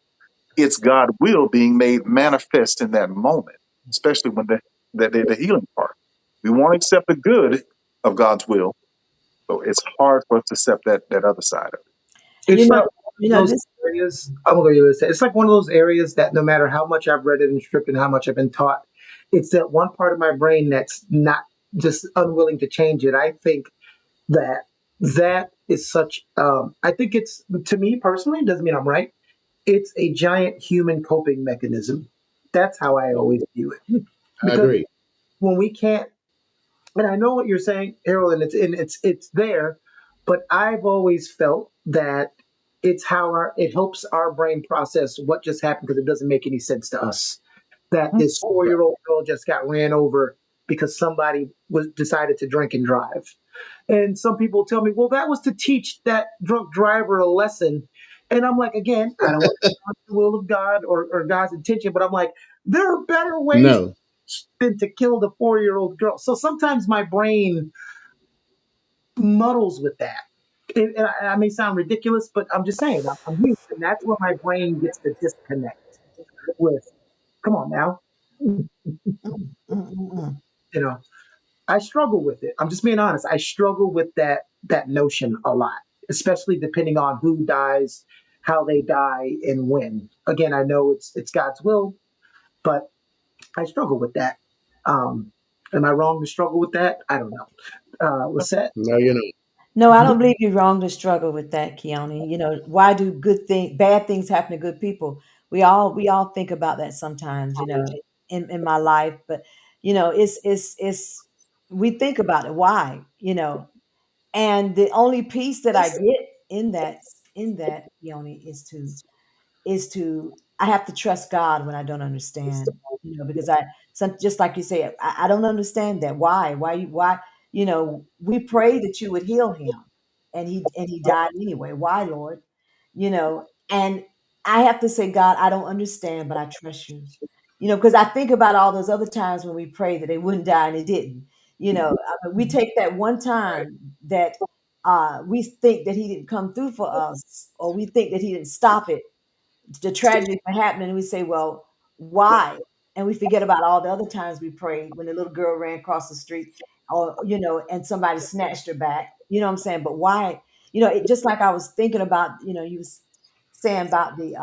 It's God's will being made manifest in that moment, especially when the healing part. We want to accept the good of God's will, so it's hard for us to accept that other side of it. You It's like know, one of those this. areas. I'm gonna go with that. It's like one of those areas that no matter how much I've read it in script and how much I've been taught, it's that one part of my brain that's not just unwilling to change it. I think that that is such. I think it's, to me personally, it doesn't mean I'm right. It's a giant human coping mechanism. That's how I always view it. I Because agree. when we can't, and I know what you're saying, Harold, and it's there, but I've always felt that it's how it helps our brain process what just happened because it doesn't make any sense to us. That this 4-year-old girl just got ran over because somebody was decided to drink and drive. And some people tell me, well, that was to teach that drunk driver a lesson. And I'm like, again, I don't want to touch the will of God or God's intention, but I'm like, there are better ways No, than to kill the 4-year-old girl. So sometimes my brain muddles with that. I may sound ridiculous, but I'm just saying, I'm human. And that's where my brain gets to disconnect with, come on now. Mm-mm. You know, I struggle with it. I'm just being honest. I struggle with that notion a lot, especially depending on who dies, how they die, and when. Again, I know it's God's will, but I struggle with that. Um, am I wrong to struggle with that? I don't know. Lissette? no, you know. No, I don't believe you're wrong to struggle with that, Keone. Why do bad things happen to good people? We all think about that sometimes, in my life. But it's we think about it. Why? And the only peace that I get in that, Keone, is to I have to trust God when I don't understand, because just like you say, I don't understand that. Why, we pray that you would heal him, and he died anyway. Why, Lord? And I have to say, God, I don't understand, but I trust you. Because I think about all those other times when we prayed that they wouldn't die and they didn't. We take that one time that we think that he didn't come through for us, or we think that he didn't stop it, the tragedy from happening, and we say, well, why? And we forget about all the other times we prayed when the little girl ran across the street, or and somebody snatched her back. You know what I'm saying? But why? It just like I was thinking about, you was saying about the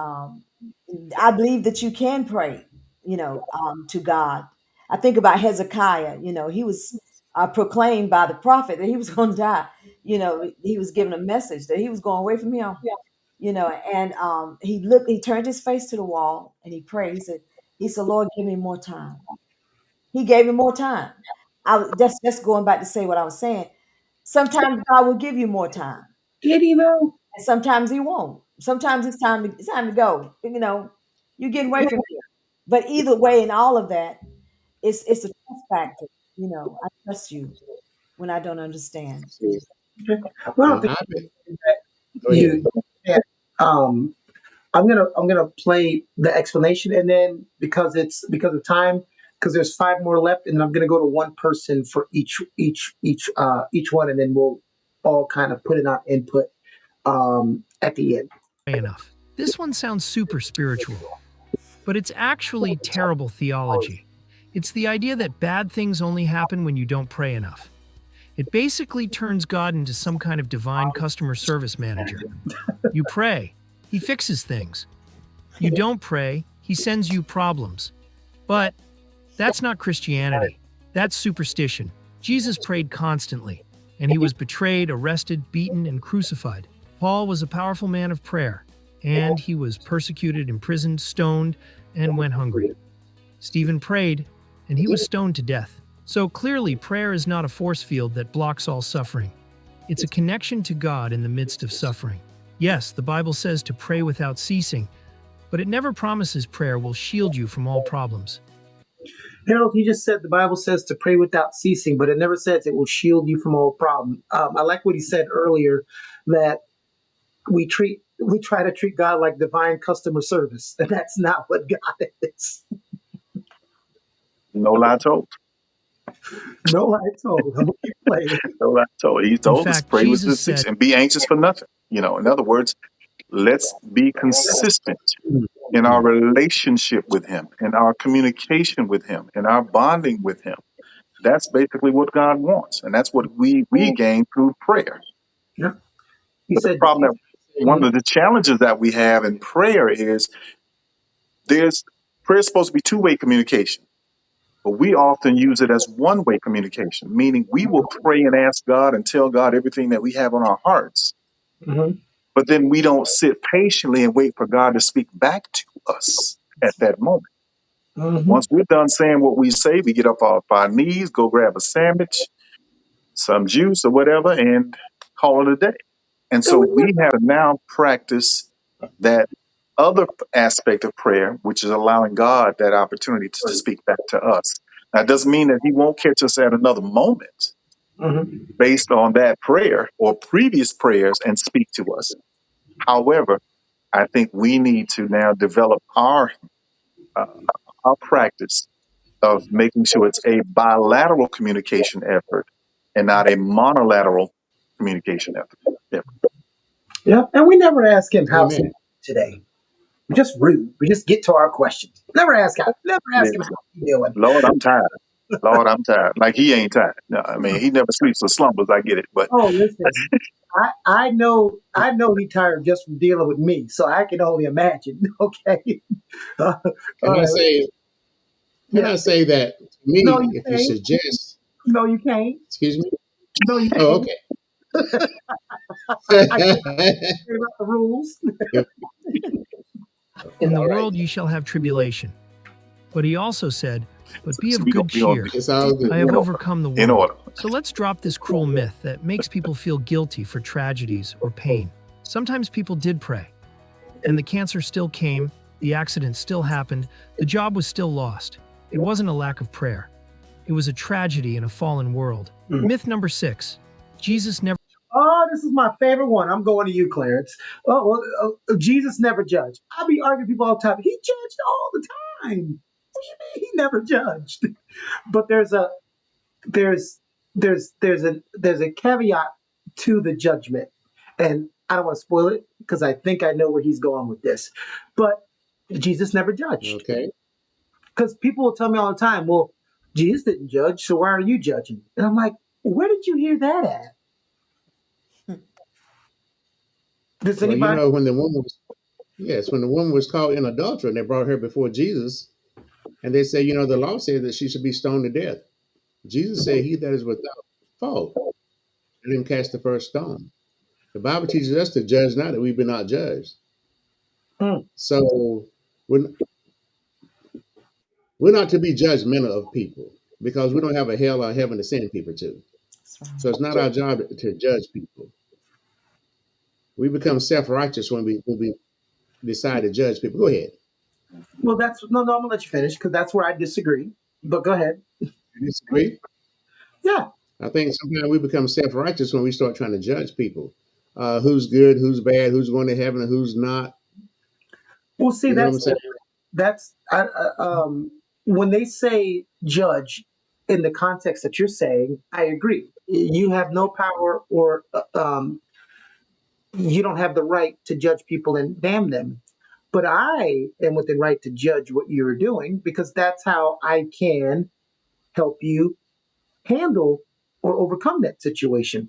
I believe that you can pray, to God. I think about Hezekiah. He was proclaimed by the prophet that he was going to die. He was given a message that he was going away from him. And he turned his face to the wall and he prayed. He said, Lord, give me more time. He gave him more time. That's going back to say what I was saying. Sometimes God will give you more time, Did he though? and sometimes he won't. Sometimes it's time to go. You're getting away from here. But either way, in all of that, it's a trust factor. I trust you when I don't understand. Okay. Well, I don't And think I've been, that go ahead. you. Yeah. I'm gonna play the explanation, and then because of time, because there's 5 more left, and I'm gonna go to one person for each one, and then we'll all kind of put in our input at the end. Enough. This one sounds super spiritual, but it's actually terrible theology. It's the idea that bad things only happen when you don't pray enough. It basically turns God into some kind of divine customer service manager. You pray, he fixes things. You don't pray, he sends you problems. But that's not Christianity. That's superstition. Jesus prayed constantly, and he was betrayed, arrested, beaten, and crucified. Paul was a powerful man of prayer, and he was persecuted, imprisoned, stoned, and went hungry. Stephen prayed, and he was stoned to death. So clearly, prayer is not a force field that blocks all suffering. It's a connection to God in the midst of suffering. Yes, the Bible says to pray without ceasing, but it never promises prayer will shield you from all problems. Harold, you just said the Bible says to pray without ceasing, but it never says it will shield you from all problem. I like what he said earlier, that we try to treat God like divine customer service, and that's not what God is. No lie told. No, I told him. Play. No lie told. He In told us fact, pray with Jesus this said, and be anxious for nothing. In other words, Let's be consistent in our relationship with him, in our communication with him, in our bonding with him. That's basically what God wants. And that's what we gain through prayer. Yeah. He But the said, problem that one of the challenges that we have in prayer is prayer is supposed to be two-way communication. But we often use it as one-way communication, meaning we will pray and ask God and tell God everything that we have on our hearts. mm-hmm, But then we don't sit patiently and wait for God to speak back to us at that moment. mm-hmm. Once we're done saying what we say, we get up off our knees, go grab a sandwich, some juice or whatever, and call it a day. And And so we we have to now practice that other aspect of prayer, which is allowing God that opportunity to speak back to us. That doesn't mean that he won't catch us at another moment mm-hmm. based on that prayer or previous prayers and speak to us. However, I think we need to now develop uh, our practice of making sure it's a bilateral communication effort and not a monolateral communication effort. Yeah. And we never ask him how's he Amen. today. We're just rude. We just get to our questions. Never ask him how he's doing. Lord, I'm tired. Lord, I'm tired. Like he ain't tired. No, I mean, he never sleeps or slumbers. I get it, but Oh, listen. I know he's tired just from dealing with me, so I can only imagine. Okay. All Can I right. say? Can Yeah. I say that to No, me? you If you can't. suggest, No, you can't. excuse me. No, you Oh, can't. okay. I can't say about the rules. If- In the all right. world you shall have tribulation. But he also said, But be so of good we gonna cheer. It's all good. I have in order. overcome the In world. order. So let's drop this cruel myth that makes people feel guilty for tragedies or pain. Sometimes people did pray, and the cancer still came, the accident still happened, the job was still lost. It wasn't a lack of prayer. It was a tragedy in a fallen world. Myth number 6. Jesus never Oh, this is my favorite one. I'm going to you, Clarence. Oh, well, Jesus never judged. I be arguing with people all the time. He judged all the time. What do you mean he never judged? But there's there's a caveat to the judgment, and I don't want to spoil it because I think I know where he's going with this. But Jesus never judged, Okay. because people will tell me all the time, "Well, Jesus didn't judge, so why are you judging?" And I'm like, "Where did you hear that at?" Does Well, anybody? when the woman was when the woman was caught in adultery and they brought her before Jesus, and they say, the law said that she should be stoned to death. Jesus said, "He that is without fault, let him cast the first stone." The Bible teaches us to judge not that we be not judged. Mm, So we're, we're not to be judgmental of people because we don't have a hell or heaven to send people to. That's right. So it's not our job to judge people. We become self-righteous when we decide to judge people. Go ahead. well, that's no, no. I'm gonna let you finish because that's where I disagree. But go ahead. You disagree? Yeah. I think sometimes we become self-righteous when we start trying to judge people. Who's good, who's bad, who's going to heaven, and who's not. Well, see, You know what I'm saying? when they say judge in the context that you're saying, I agree. You have no power, or you don't have the right to judge people and damn them. But I am within right to judge what you're doing because that's how I can help you handle or overcome that situation.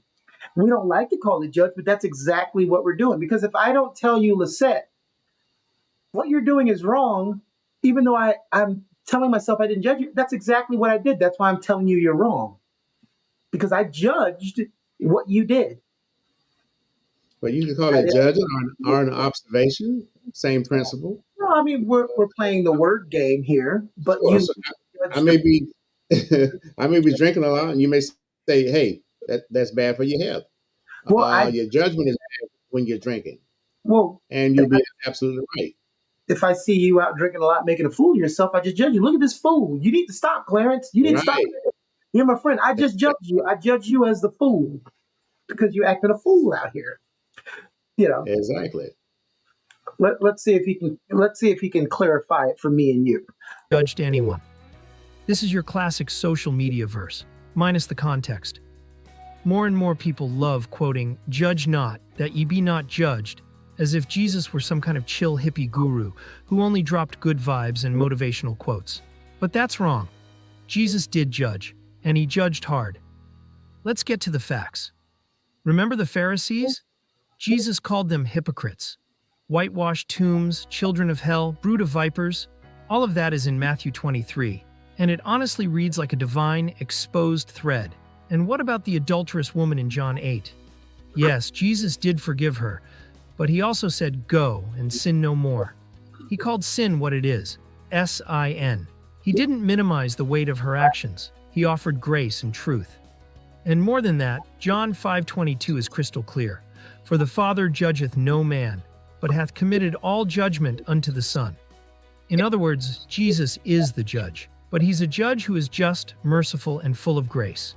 We don't like to call it judge, but that's exactly what we're doing. Because if I don't tell you, Lessette, what you're doing is wrong, even though I'm telling myself I didn't judge you, that's exactly what I did. That's why I'm telling you you're wrong. Because I judged what you did. But you can call I, it judging or an observation. Same principle. no, I mean, we're playing the word game here, but Sure. you So I judged. may be I may be drinking a lot, and you may say, "Hey, that's bad for your health." Well, Your judgment is bad when you're drinking, well, and you'll be absolutely right. if I see you out drinking a lot, making a fool of yourself, I just judge you. Look at this fool. You need to stop, Clarence. You need to stop. Right. You're my friend. I just judge you. I judge you as the fool because you're acting a fool out here. You know. Exactly. Let's see if he can clarify it for me and you. judged anyone. This is your classic social media verse, minus the context. More and more people love quoting, "Judge not, that ye be not judged," as if Jesus were some kind of chill hippie guru who only dropped good vibes and motivational quotes. But that's wrong. Jesus did judge, and he judged hard. Let's get to the facts. Remember the Pharisees? Jesus called them hypocrites. Whitewashed tombs, children of hell, brood of vipers. All of that is in Matthew 23, and it honestly reads like a divine, exposed thread. And what about the adulterous woman in John 8? Yes, Jesus did forgive her, but he also said, "Go and sin no more." He called sin what it is, sin. He didn't minimize the weight of her actions. He offered grace and truth. And more than that, John 5:22 is crystal clear. For the Father judgeth no man, but hath committed all judgment unto the Son. In other words, Jesus is the judge, but he's a judge who is just, merciful, and full of grace.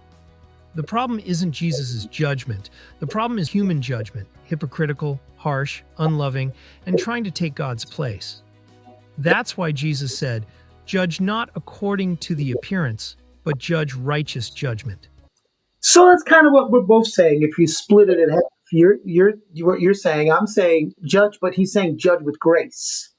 The problem isn't Jesus' judgment. The problem is human judgment, hypocritical, harsh, unloving, and trying to take God's place. That's why Jesus said, "Judge not according to the appearance, but judge righteous judgment." So that's kind of what we're both saying. If you split it in half, what you're saying, I'm saying judge, but he's saying judge with grace.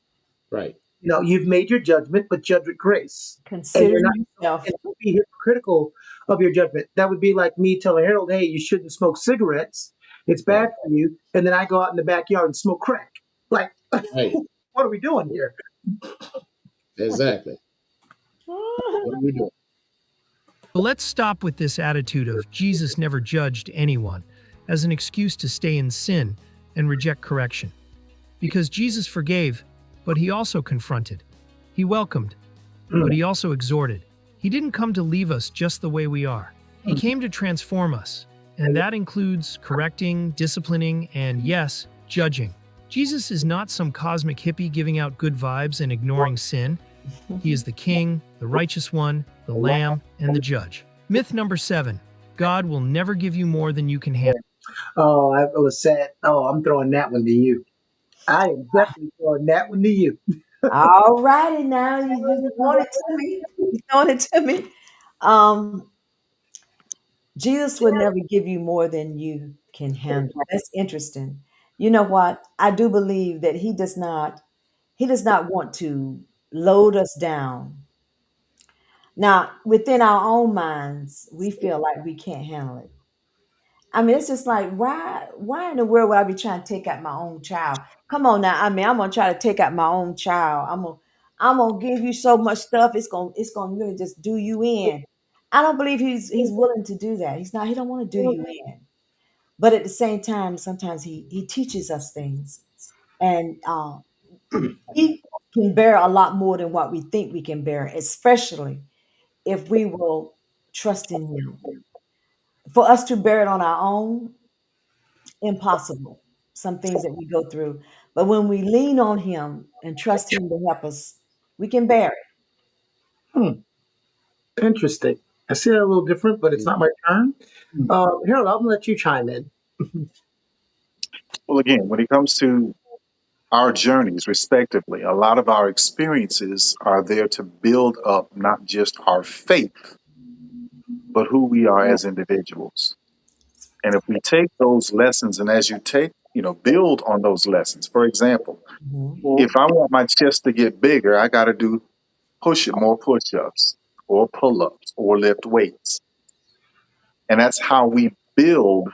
Right. You've made your judgment, but judge with grace. And Consider you're not yourself. and don't be hypocritical of your judgment. That would be like me telling Harold, "Hey, you shouldn't smoke cigarettes. It's bad Right. for you." And then I go out in the backyard and smoke crack. Like, Right. what are we doing here? Exactly. What are we doing? But let's stop with this attitude of Jesus never judged anyone as an excuse to stay in sin and reject correction. Because Jesus forgave, but he also confronted. He welcomed, but he also exhorted. He didn't come to leave us just the way we are. He came to transform us, and that includes correcting, disciplining, and yes, judging. Jesus is not some cosmic hippie giving out good vibes and ignoring sin. He is the King, the righteous one, the Lamb, and the Judge. Myth number 7. God will never give you more than you can handle. Oh, Lessette. Oh, I'm throwing that one to you. I am definitely throwing that one to you. All righty now. You throwing it to me. You throwing it to me. Um, Jesus would never give you more than you can handle. That's interesting. You know what? I do believe that he does not want to load us down. Now, within our own minds, we feel like we can't handle it. I mean, it's just like, why in the world would I be trying to take out my own child? Come on now. I mean, I'm gonna try to take out my own child. I'm gonna give you so much stuff. It's gonna really just do you in. I don't believe he's willing to do that. He don't want to do you in. But at the same time, sometimes he teaches us things, and he can bear a lot more than what we think we can bear, especially if we will trust in him. For us to bear it on our own, impossible. Some things that we go through. But when we lean on him and trust him to help us, we can bear it. Hmm, interesting. I see that a little different, but it's not my turn. Harold, I'm gonna let you chime in. Well, again, when it comes to our journeys, respectively, a lot of our experiences are there to build up not just our faith, but who we are as individuals. And if we take those lessons and as you take, build on those lessons. For example, Mhm. if I want my chest to get bigger, I got to do more push ups or pull ups or lift weights. And that's how we build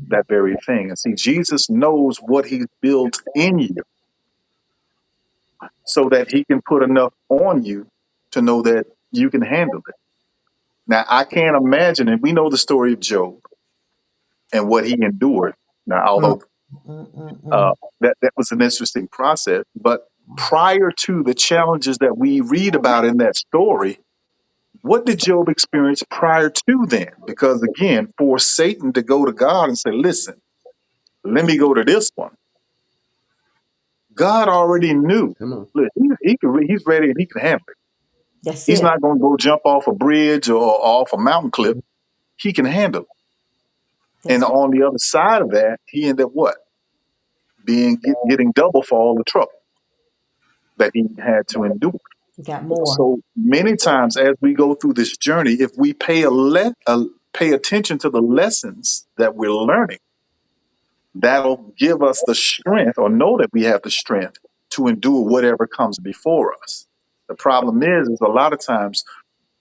that very thing. And see, Jesus knows what he's built in you so that he can put enough on you to know that you can handle it. Now, I can't imagine, and we know the story of Job and what he endured. Now, Mm, although Mm-mm-mm. that was an interesting process, but prior to the challenges that we read about in that story, what did Job experience prior to then? Because again, for Satan to go to God and say, "Listen, let me go to this one," God already knew. Come on. Look, he's ready and he can handle it. That's He's it. not going to go jump off a bridge or off a mountain cliff. He can handle it. And That's right. on the other side of that, he ended up what? Getting double for all the trouble that he had to endure. You got more. So many times as we go through this journey, if we pay attention to the lessons that we're learning, that'll give us the strength, or know that we have the strength to endure whatever comes before us. The problem is a lot of times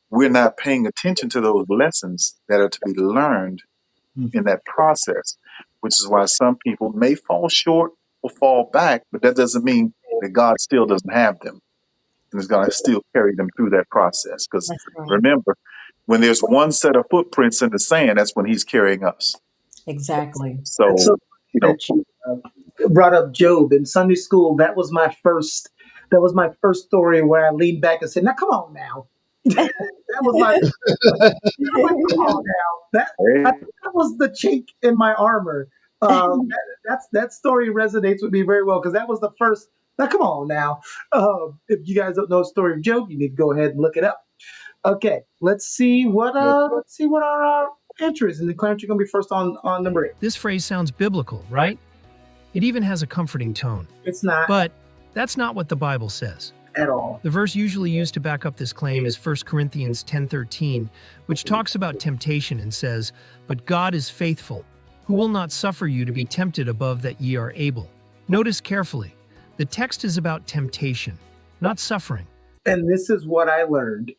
we're not paying attention to those lessons that are to be learned in that process, which is why some people may fall short or fall back, but that doesn't mean that God still doesn't have them and is going to still carry them through that process. Because That's right. remember, when there's one set of footprints in the sand, that's when He's carrying us. Exactly. That's so So, you know, that you brought up Job in Sunday school. That was my first. That was my first story where I leaned back and said, "Now, come on now." That was my. I was like, come on now. hey, That was the chink in my armor. That story resonates with me very well because that was the first. Now, come on now. If you guys don't know the story of Job, you need to go ahead and look it up. Okay, let's see what our answer is. And then Clarence, you're gonna be first on number 8. This phrase sounds biblical, right? It even has a comforting tone. It's not But that's not what the Bible says. at all. The verse usually used to back up this claim is 1 Corinthians 10:13, which talks about temptation and says, "But God is faithful, who will not suffer you to be tempted above that ye are able." Notice carefully, the text is about temptation, not suffering. And this is what I learned.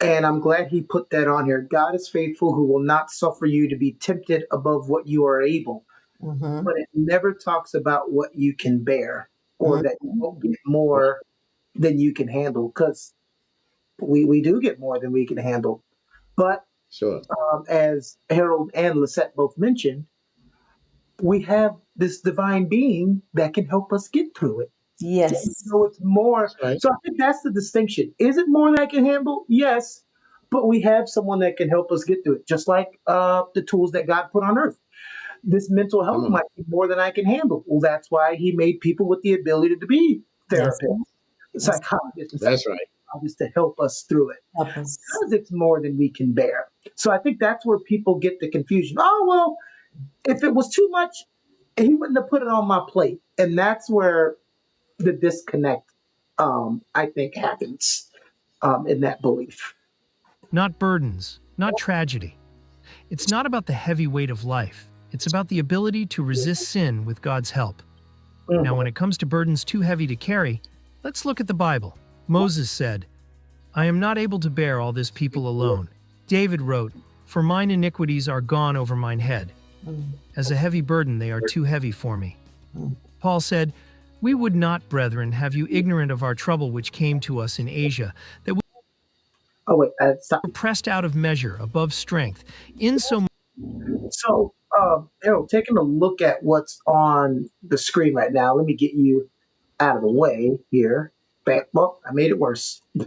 And I'm glad he put that on here. God is faithful, who will not suffer you to be tempted above what you are able. Mm-hmm. But it never talks about what you can bear or that you won't get more than you can handle. Because we do get more than we can handle. But Sure. as Harold and Lessette both mentioned, we have this divine being that can help us get through it. Yes. So it's more. That's right. So I think that's the distinction. Is it more than I can handle? Yes. But we have someone that can help us get through it, just like the tools that God put on earth. This mental Come health on. might be more than I can handle. Well, that's why He made people with the ability to be Yes. therapists, psychologists, and That's right. psychologists to help us through it. Help us. Because it's more than we can bear. So I think that's where people get the confusion. Oh, well, if it was too much, He wouldn't have put it on my plate. And that's where the disconnect, I think, happens in that belief. Not burdens, not tragedy. It's not about the heavy weight of life. It's about the ability to resist sin with God's help. Now, when it comes to burdens too heavy to carry, let's look at the Bible. Moses said, "I am not able to bear all this people alone." David wrote, "For mine iniquities are gone over mine head. As a heavy burden they are too heavy for me." Paul said, "We would not, brethren, have you ignorant of our trouble which came to us in Asia, that we Oh, wait, stop. were pressed out of measure, above strength, insomuch." So, Harold, taking a look at what's on the screen right now, let me get you out of the way here. Well, I made it worse. yeah,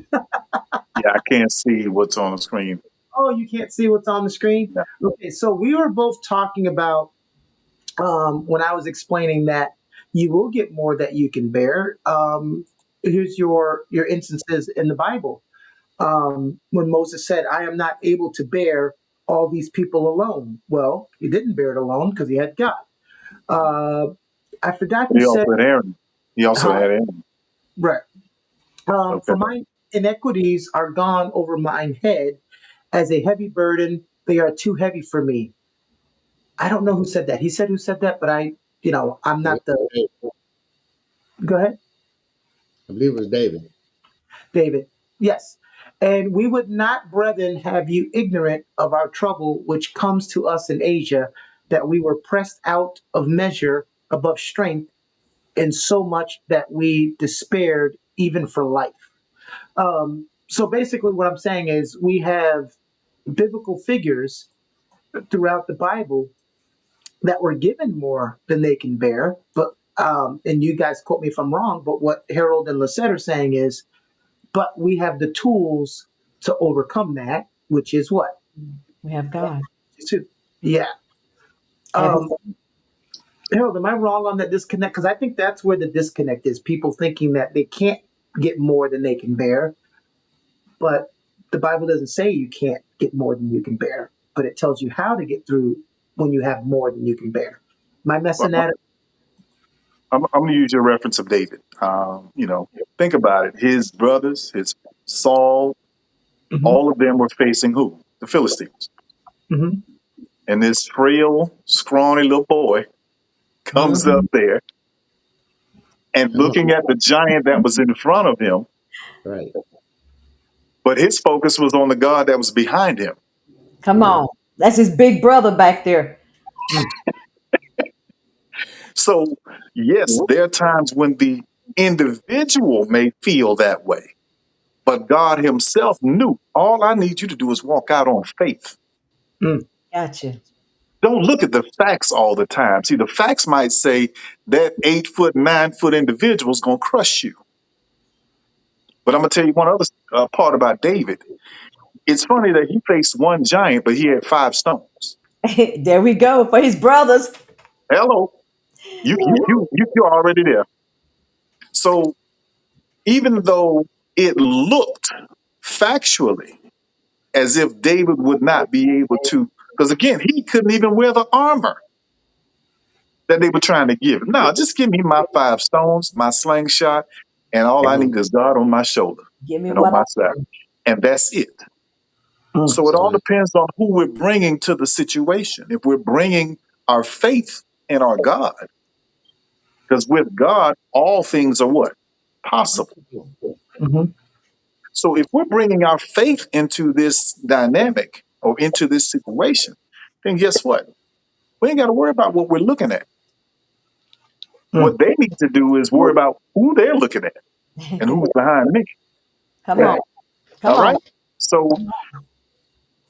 I can't see what's on the screen. Oh, you can't see what's on the screen? Yeah. Okay, so we were both talking about when I was explaining that you will get more that you can bear. Here's your instances in the Bible. When Moses said, "I am not able to bear all these people alone." Well, he didn't bear it alone because he had God. I forgot He who said, also had Aaron. He also had Aaron. right. Okay. For my iniquities are gone over mine head as a heavy burden. They are too heavy for me. I don't know who said that. He said who said that, but I'm not the. Go ahead, I believe it was David. David. Yes. And we would not, brethren, have you ignorant of our trouble which comes to us in Asia, that we were pressed out of measure above strength, in so much that we despaired even for life. So basically, what I'm saying is we have biblical figures throughout the Bible that were given more than they can bear. But and you guys quote me if I'm wrong, but what Harold and Lessette are saying is, but we have the tools to overcome that, which is what? We have God. Yeah. Every- Harold, am I wrong on that disconnect? Because I think that's where the disconnect is. People thinking that they can't get more than they can bear. But the Bible doesn't say you can't get more than you can bear, but it tells you how to get through when you have more than you can bear. Am I messing that up? I'm going to use your reference of David. Think about it. His brothers, his Saul, Mhm. all of them were facing who? The Philistines. Mhm. And this frail, scrawny little boy comes Mhm. up there and Come on. looking at the giant that was in front of him, Right. but his focus was on the God that was behind him. Come Right. on. That's his big brother back there. Mm. So, yes, there are times when the individual may feel that way, but God Himself knew all I need you to do is walk out on faith. Mm. Gotcha. Don't look at the facts all the time. See, the facts might say that 8 foot, 9 foot individual is going to crush you. But I'm going to tell you one other part about David. It's funny that he faced one giant, but he had 5 stones. There we go for his brothers. Hello, you're already there. So even though it looked factually as if David would not be able to, because again, he couldn't even wear the armor that they were trying to give him. No, just give me my 5 stones, my slingshot, and all I Come on. need is God on my shoulder Give me and on what I my side. And that's it. Mm. So it That's all right. depends on who we're bringing to the situation. If we're bringing our faith in our God, because with God, all things are what? Possible. Mhm. So if we're bringing our faith into this dynamic or into this situation, then guess what? We ain't got to worry about what we're looking at. Mm. What they need to do is worry about who they're looking at and who's behind me. come on. Right. Come All on. right. So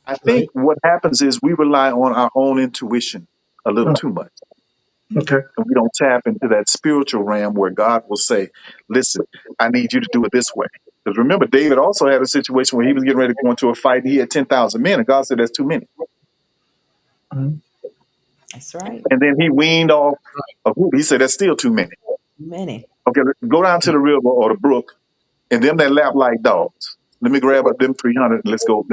I think Right. what happens is we rely on our own intuition a little Mm. too much. Okay. And we don't tap into that spiritual realm where God will say, listen, I need you to do it this way. Because remember, David also had a situation where he was getting ready to go into a fight and he had 10,000 men, and God said, that's too many. Mm. That's right. And then he weaned off a group. He said, that's still too many. Many. Okay, go down to the river or the brook, and them that lap like dogs. Let me grab up them 300 and let's go.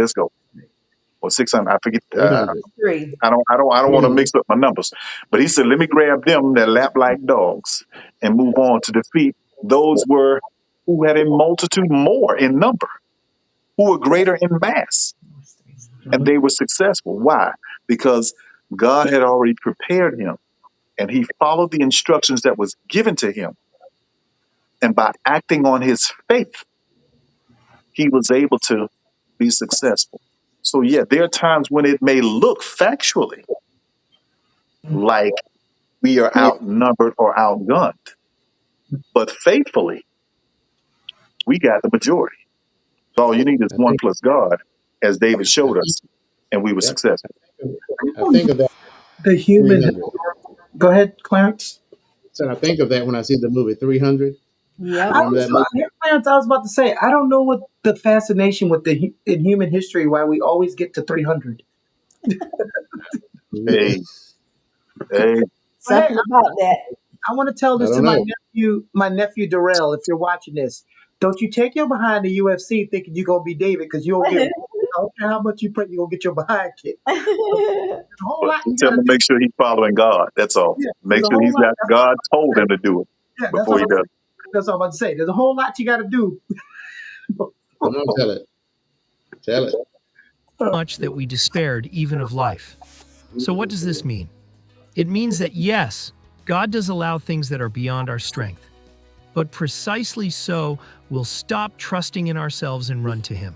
Or 600, I forget. 300. Three. I don't want to 300. mix up my numbers. But he said, let me grab them that lap like dogs and move on to defeat those were who had a multitude more in number, who were greater in mass, and Mhm. they were successful. Why? Because God had already prepared him, and he followed the instructions that was given to him. And by acting on his faith, he was able to be successful. So yeah, there are times when it may look factually like we are outnumbered or outgunned, but faithfully, we got the majority. So all you need is I one think. plus God, as David I showed think. us, and we were Yep. successful. I think of that The human. 300. Go ahead, Clarence. So I think of that when I see the movie 300. Yep. I Remember was, that movie? Clarence, I was about to say, I don't know what the fascination with in human history why we always get to 300. Yeah. Hey, hey, But hey, Something about that. I want to tell I this to don't know. my nephew Darrell. If you're watching this, don't you take your behind the UFC thinking you're gonna be David because you'll get. I don't care how much you pray, you're gonna get your behind kicked. There's a whole but lot you tell got him to to do. make sure he's following God. That's all. Yeah, Make there's a sure whole he's lot. got God told him to do it Yeah, that's all before he does. That's all I'm about to say. There's a whole lot you got to do. Come on, tell it. Tell it. Much that we despaired even of life. So what does this mean? It means that yes, God does allow things that are beyond our strength. But precisely so, we'll stop trusting in ourselves and run to Him.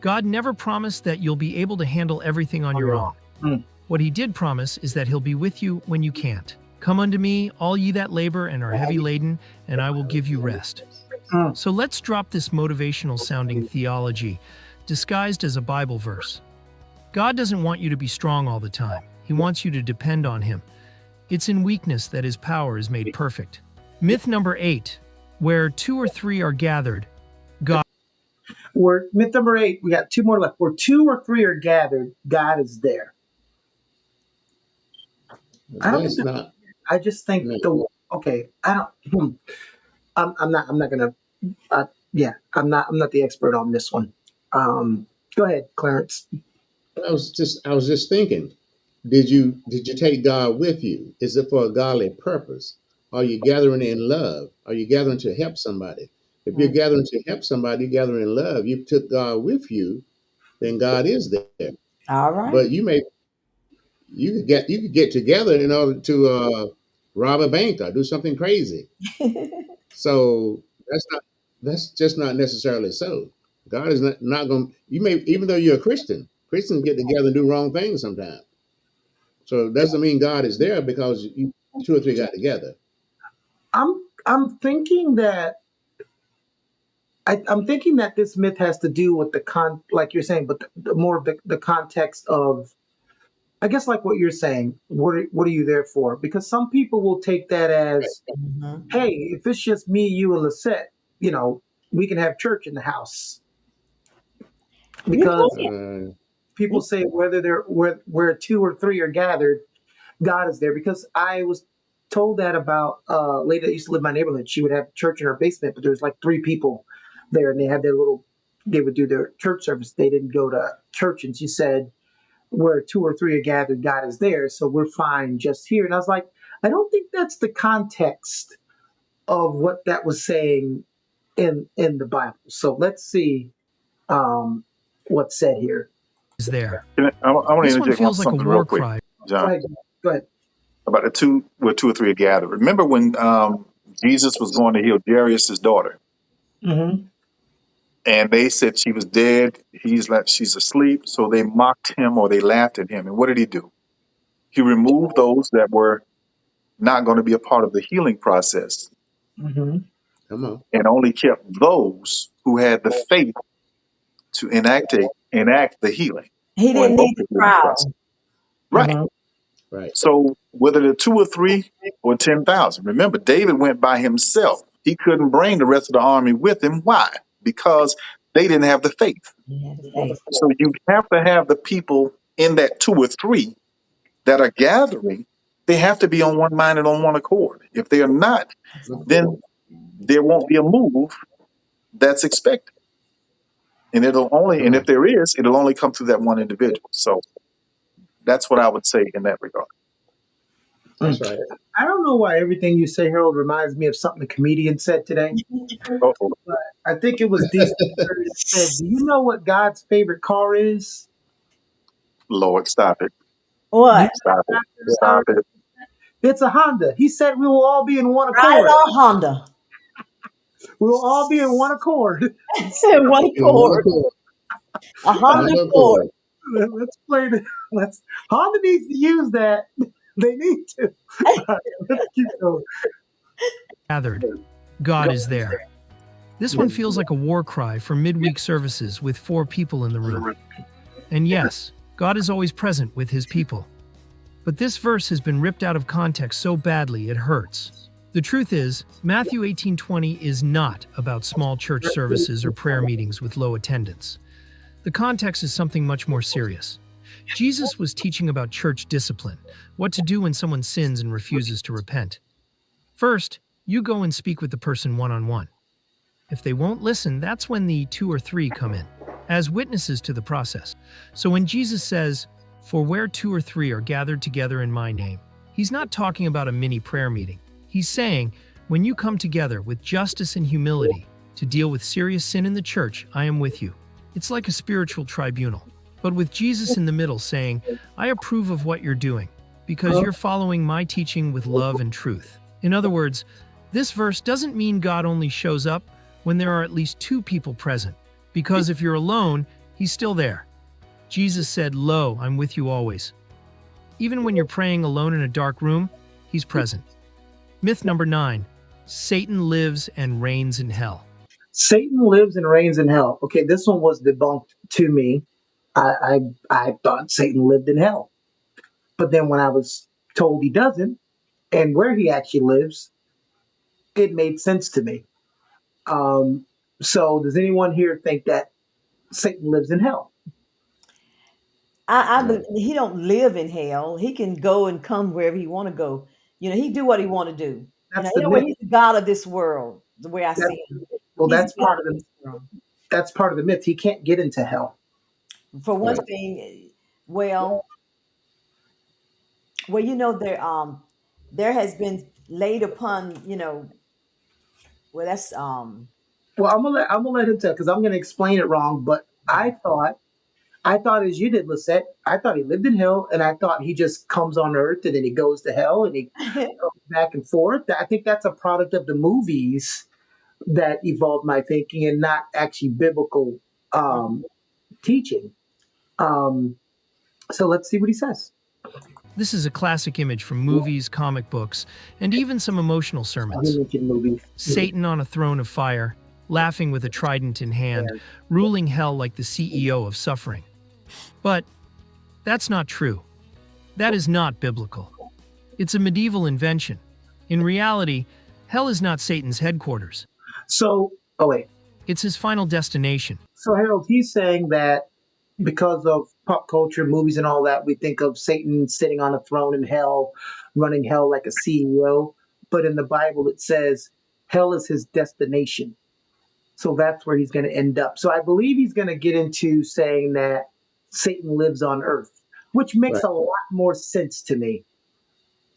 God never promised that you'll be able to handle everything on your own. Mm. What He did promise is that He'll be with you when you can't. Come unto me, all ye that labor and are heavy laden, and I will give you rest. Mm. So let's drop this motivational sounding theology, disguised as a Bible verse. God doesn't want you to be strong all the time. He wants you to depend on Him. It's in weakness that His power is made perfect. Myth number 8, where 2 or 3 are gathered, God. We're myth number 8. We got 2 more left. Where 2 or 3 are gathered, God is there. I don't think That's that. not. I just think No. the okay. I don't. I'm not. I'm not gonna. Yeah. I'm not the expert on this one. Go ahead, Clarence. I was just thinking. Did you take God with you? Is it for a godly purpose? Are you gathering in love? Are you gathering to help somebody? If you're gathering to help somebody, gathering in love, you took God with you, then God is there. All right. But you could get together in order to rob a bank or do something crazy. So that's just not necessarily so. God is not going. You may, even though you're a Christian, Christians get together and do wrong things sometimes. So it doesn't mean God is there because you two or three got together. I'm thinking that I'm thinking that this myth has to do with like you're saying, but the more of the context of, I guess, like what you're saying. What are you there for? Because some people will take that as, Mhm. hey, if it's just me, you, and Lessette, we can have church in the house. You Because can. people say where two or three are gathered, God is there. Because I was told that about a lady that used to live in my neighborhood. She would have church in her basement, but there was like three people there, and they would do their church service. They didn't go to church, and she said, where two or three are gathered, God is there. So we're fine just here. And I was like, I don't think that's the context of what that was saying in the Bible. So let's see what's said here. Is there. I want to This one interject on feels like a something real war quick, cry. Go John, ahead. Go ahead. about the two or three are gathered. Remember when Jesus was going to heal Jairus' daughter, Mm-hmm. and they said she was dead. She's asleep. So they mocked him or they laughed at him. And what did he do? He removed those that were not going to be a part of the healing process Mm-hmm. Come on. and only kept those who had the faith to enact the healing He or didn't invoke need the the healing process. crowd. Right. Mm-hmm. Right. So whether they're two or three or 10,000, remember, David went by himself. He couldn't bring the rest of the army with him. Why? Because they didn't have the faith. He had the faith. So you have to have the people in that two or three that are gathering. They have to be on one mind and on one accord. If they are not, then there won't be a move that's expected. And Come if on. there is, it'll only come through that one individual. So that's what I would say in that regard. That's right. I don't know why everything you say, Harold, reminds me of something a comedian said today. Uh-oh. I think it was DC that said, "Do you know what God's favorite car is?" Lord, stop it. You What? Stop it. know, Stop it. it's a Honda. He said we will all be in one Right accord. on Honda. We will all be in one accord. One In one chord. accord. A In Honda one chord. accord. Let's play it. Honda needs to use that. They need to. All right, let's keep going. Gathered. God is there. This one feels like a war cry for midweek services with 4 people in the room. And yes, God is always present with his people. But this verse has been ripped out of context so badly it hurts. The truth is, Matthew 18:20 is not about small church services or prayer meetings with low attendance. The context is something much more serious. Jesus was teaching about church discipline, what to do when someone sins and refuses to repent. First, you go and speak with the person one-on-one. If they won't listen, that's when the 2 or 3 come in, as witnesses to the process. So when Jesus says, "For where 2 or 3 are gathered together in my name," he's not talking about a mini prayer meeting. He's saying, when you come together with justice and humility to deal with serious sin in the church, I am with you. It's like a spiritual tribunal, but with Jesus in the middle saying, I approve of what you're doing, because you're following my teaching with love and truth. In other words, this verse doesn't mean God only shows up when there are at least 2 people present, because if you're alone, he's still there. Jesus said, "Lo, I'm with you always." Even when you're praying alone in a dark room, he's present. Myth number 9, Satan lives and reigns in hell. Satan lives and reigns in hell. Okay, this one was debunked to me. I thought Satan lived in hell, but then when I was told he doesn't, and where he actually lives, it made sense to me. Um, so, does anyone here think that Satan lives in hell? No. He don't live in hell. He can go and come wherever he want to go. He do what he want to do. That's You the know what? myth. He's the God of this world. The way I That, see him, well, he's the God of this world. that's part of the myth. He can't get into hell. For one Right. thing, well, there has been laid upon well that's Well, I'm gonna let him tell because I'm gonna explain it wrong. But I thought I thought as you did, Lessette. I thought he lived in hell, and I thought he just comes on earth and then he goes to hell and he goes back and forth. I think that's a product of the movies that evolved my thinking and not actually biblical teaching. Um, so let's see what he says. This is a classic image from movies, comic books, and even some emotional He sermons. mentioned movies. Satan on a throne of fire, laughing with a trident in hand, ruling hell like the CEO of suffering. But that's not true. That is not biblical. It's a medieval invention. In reality, hell is not Satan's headquarters. So, oh wait. It's his final destination. So Harold, he's saying that because of pop culture, movies, and all that, we think of Satan sitting on a throne in hell, running hell like a CEO. But in the Bible, it says hell is his destination. So that's where he's going to end up. So I believe he's going to get into saying that Satan lives on earth, which makes Right. a lot more sense to me.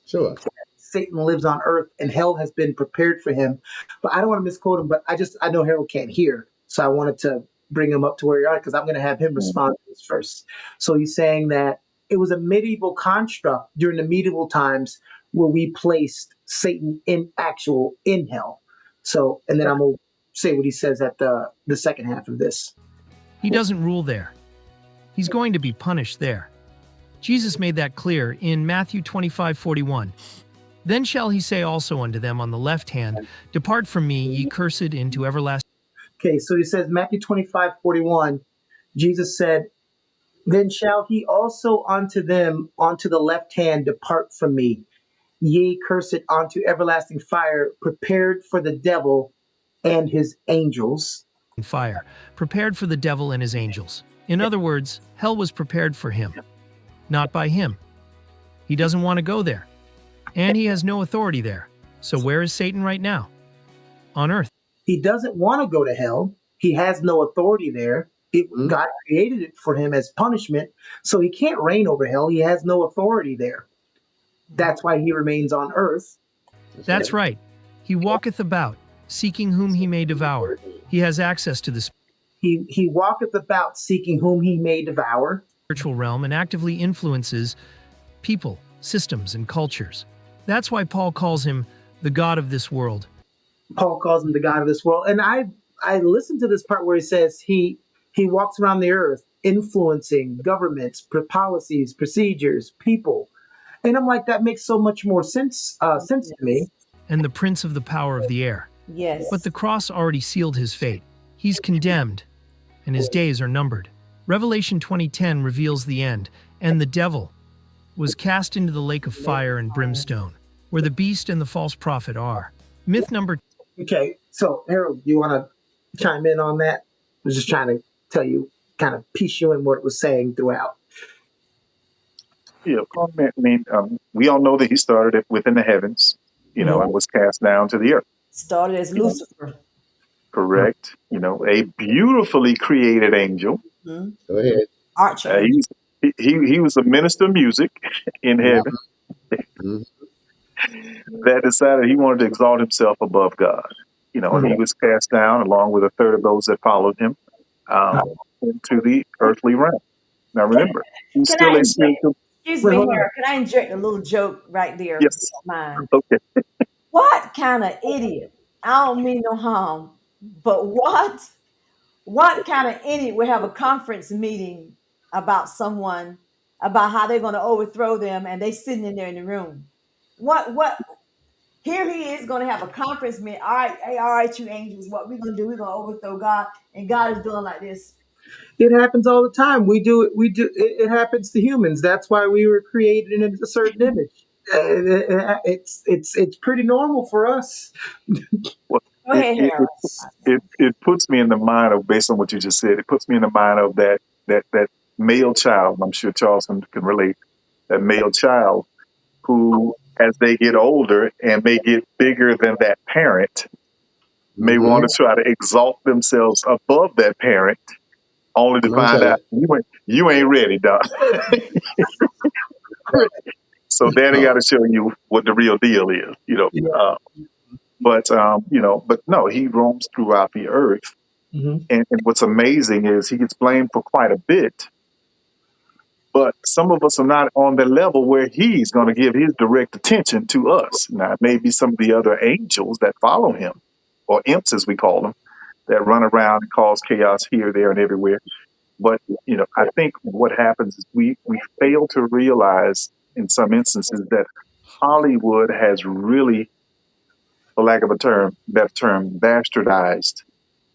Sure. Satan lives on earth and hell has been prepared for him. But I don't want to misquote him, but I know Harold can't hear. So I wanted to bring him up to where you are because I'm going to have him respond to this first. So he's saying that it was a medieval construct during the medieval times where we placed Satan in hell. So, and then I'm going to say what he says at the second half of this. He doesn't rule there. He's going to be punished there. Jesus made that clear in Matthew 25:41. Then shall he say also unto them on the left hand, Depart from me, ye cursed, into everlasting. Okay, so he says, Matthew 25:41, Jesus said, Then shall he also unto them onto the left hand depart from me, ye cursed, unto everlasting fire, prepared for the devil and his angels. Fire, prepared for the devil and his angels. In other words, hell was prepared for him, not by him. He doesn't want to go there, and he has no authority there. So where is Satan right now? On earth. He doesn't want to go to hell. He has no authority there. God created it for him as punishment, so he can't reign over hell. He has no authority there. That's why he remains on earth. That's right. He walketh about, seeking whom he may devour. He has access to the He walketh about seeking whom he may devour. Spiritual realm and actively influences people, systems, and cultures. That's why Paul calls him the God of this world. Paul calls him the God of this world. And I listened to this part where he says he walks around the earth influencing governments, policies, procedures, people. And I'm like, that makes so much more sense to me. And the prince of the power of the air. Yes. But the cross already sealed his fate. He's condemned, and his days are numbered. Revelation 20:10 reveals the end, and the devil was cast into the lake of fire and brimstone, where the beast and the false prophet are. Myth number. Okay, so Harold, you want to chime in on that? I was just trying to tell you, kind of piece you in what it was saying throughout. Yeah, I mean, we all know that he started it within the heavens, and was cast down to the earth. Started as Lucifer. Correct. A beautifully created angel. Mm-hmm. Go ahead. Archangel. He was a minister of music in heaven that decided he wanted to exalt himself above God. And he was cast down along with a third of those that followed him into the earthly realm. Now remember, he's still a spiritual. Excuse me, Harold. Can I inject a little joke right there? Yes. If you don't mind? Okay. What kind of idiot? I don't mean no harm, but what kind of idiot would have a conference meeting about someone, about how they're going to overthrow them, and they sitting in there in the room? What? Here he is going to have a conference meeting. All right, you angels, what we're going to do? We're going to overthrow God, and God is doing like this. It happens all the time. We do it. It happens to humans. That's why we were created in a certain image. It's pretty normal for us. Well, Go ahead, Harold. it puts me in the mind of, based on what you just said, it puts me in the mind of that male child. I'm sure Charles can relate. That male child who, as they get older and may get bigger than that parent, may want to try to exalt themselves above that parent, only to find out you ain't ready, Doc. So daddy got to show you what the real deal is, But no, he roams throughout the earth. And what's amazing is he gets blamed for quite a bit, But some of us are not on the level where he's going to give his direct attention to us. Now, it may be some of the other angels that follow him, or imps as we call them, that run around and cause chaos here, there, and everywhere. But, I think what happens is we fail to realize in some instances that Hollywood has really, for lack of a better term, bastardized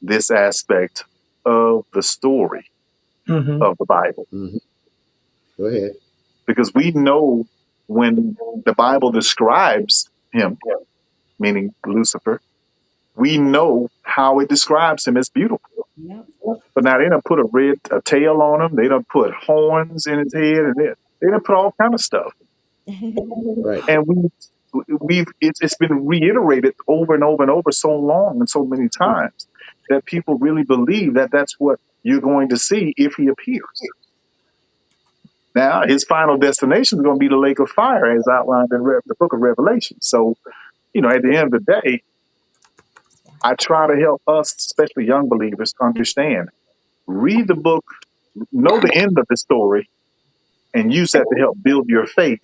this aspect of the story Mm-hmm. of the Bible. Hmm. Go ahead. Because we know when the Bible describes him, meaning Lucifer, we know how it describes him as beautiful. Yep. But now they done put a tail on him. They done put horns in his head, and they done put all kind of stuff. Right. And it's been reiterated over and over and over so long and so many times that people really believe that that's what you're going to see if he appears. Now, his final destination is going to be the lake of fire, as outlined in the book of Revelation. So, at the end of the day, I try to help us, especially young believers, understand. Read the book, know the end of the story, and use that to help build your faith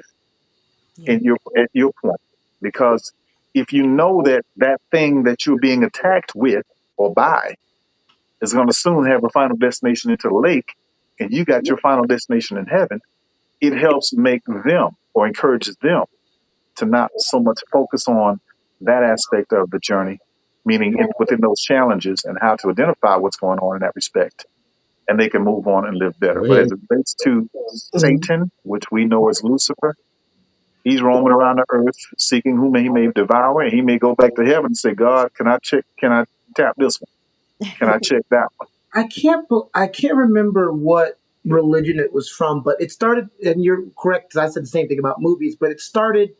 Yeah. at your point. Because if you know that thing that you're being attacked with or by is going to soon have a final destination into the lake, and you got your final destination in heaven, it helps make them or encourages them to not so much focus on that aspect of the journey, meaning within those challenges and how to identify what's going on in that respect. And they can move on and live better. Go But ahead. as it relates to Satan, which we know as Lucifer, he's roaming around the earth seeking whom he may devour. And he may go back to heaven and say, God, can I tap this one? Can I check that one? I can't remember what religion it was from, but it started, and you're correct because I said the same thing about movies, but it started,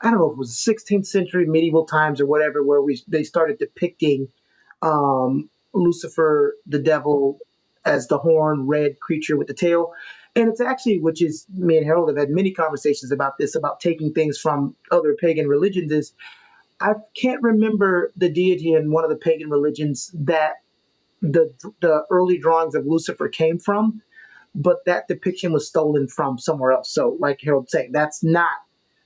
I don't know if it was 16th century, medieval times or whatever, where they started depicting Lucifer, the devil, as the horned red creature with the tail. And it's actually, which is, me and Harold have had many conversations about this, about taking things from other pagan religions, is I can't remember the deity in one of the pagan religions that the early drawings of Lucifer came from, but that depiction was stolen from somewhere else. So, like Harold saying, that's not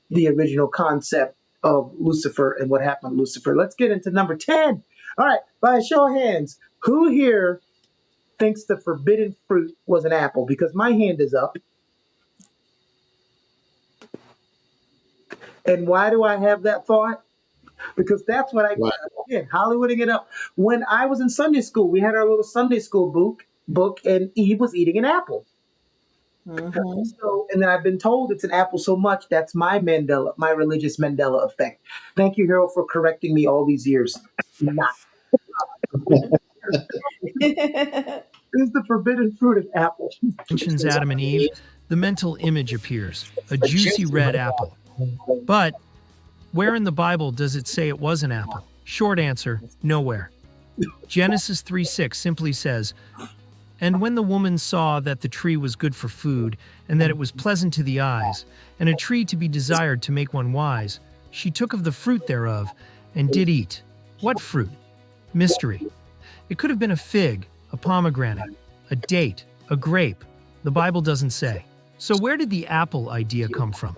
the original concept of Lucifer and what happened to Lucifer. Let's get into number 10. All right, by a show of hands, who here thinks the forbidden fruit was an apple? Because my hand is up. And why do I have that thought? Because that's what Wow. again, Hollywooding it up. When I was in Sunday school, we had our little Sunday school book, and Eve was eating an apple. Mm-hmm. So, and then I've been told it's an apple so much that's my religious Mandela effect. Thank you, Harold, for correcting me all these years. Not is the forbidden fruit an apple? Mentions Adam and Eve, the mental image appears, a juicy red apple. But where in the Bible does it say it was an apple? Short answer, nowhere. Genesis 3:6 simply says, "And when the woman saw that the tree was good for food, and that it was pleasant to the eyes, and a tree to be desired to make one wise, she took of the fruit thereof, and did eat." What fruit? Mystery. It could have been a fig, a pomegranate, a date, a grape. The Bible doesn't say. So where did the apple idea come from?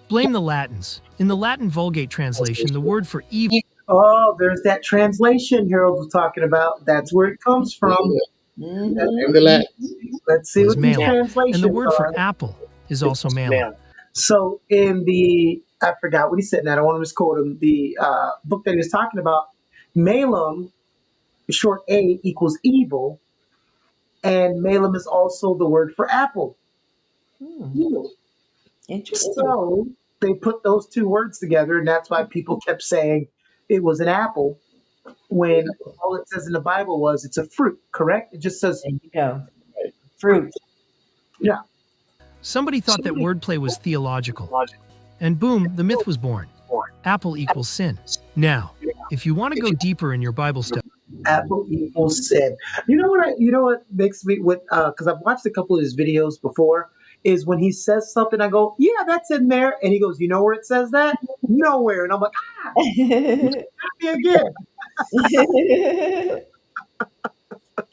Blame the Latins. In the Latin Vulgate translation, the word for evil Oh, there's that translation Harold was talking about. That's where it comes from. Mm-hmm. And the Latin. Let's see is what these malum, translations and the word for are. apple is also malum. So in I forgot what he said, and I don't want to misquote him. The book that he was talking about, malum, short A, equals evil, and malum is also the word for apple. Interesting. So they put those two words together, and that's why people kept saying it was an apple when all it says in the Bible was it's a fruit, correct? It just says, There you go. Fruit. yeah. Somebody thought that wordplay was theological. And boom, the myth was born. Apple equals sin. Now, if you want to go deeper in your Bible study, Apple equals sin. You know what makes me because I've watched a couple of his videos before, is when he says something, I go, yeah, that's in there. And he goes, you know where it says that? Nowhere. And I'm like, me again.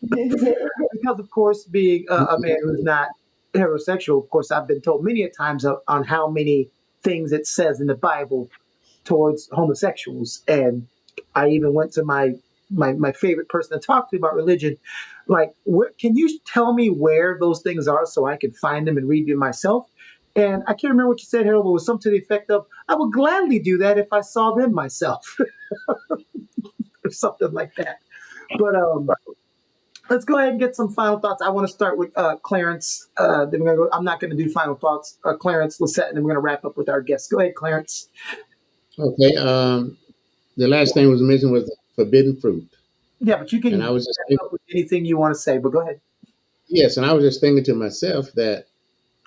Because of course, being a man who's not heterosexual, of course, I've been told many a times on how many things it says in the Bible towards homosexuals. And I even went to my favorite person to talk to about religion. Like, can you tell me where those things are so I can find them and read them myself? And I can't remember what you said, Harold, but it was something to the effect of, I would gladly do that if I saw them myself, or something like that. But let's go ahead and get some final thoughts. I want to start with Clarence. Then we're gonna go. I'm not going to do final thoughts. Clarence, Lessette, and then we're going to wrap up with our guests. Go ahead, Clarence. Okay. The last thing was mentioned was forbidden fruit, Yeah, but you can and I was just wrap up with anything you want to say. But go ahead. yes, and I was just thinking to myself that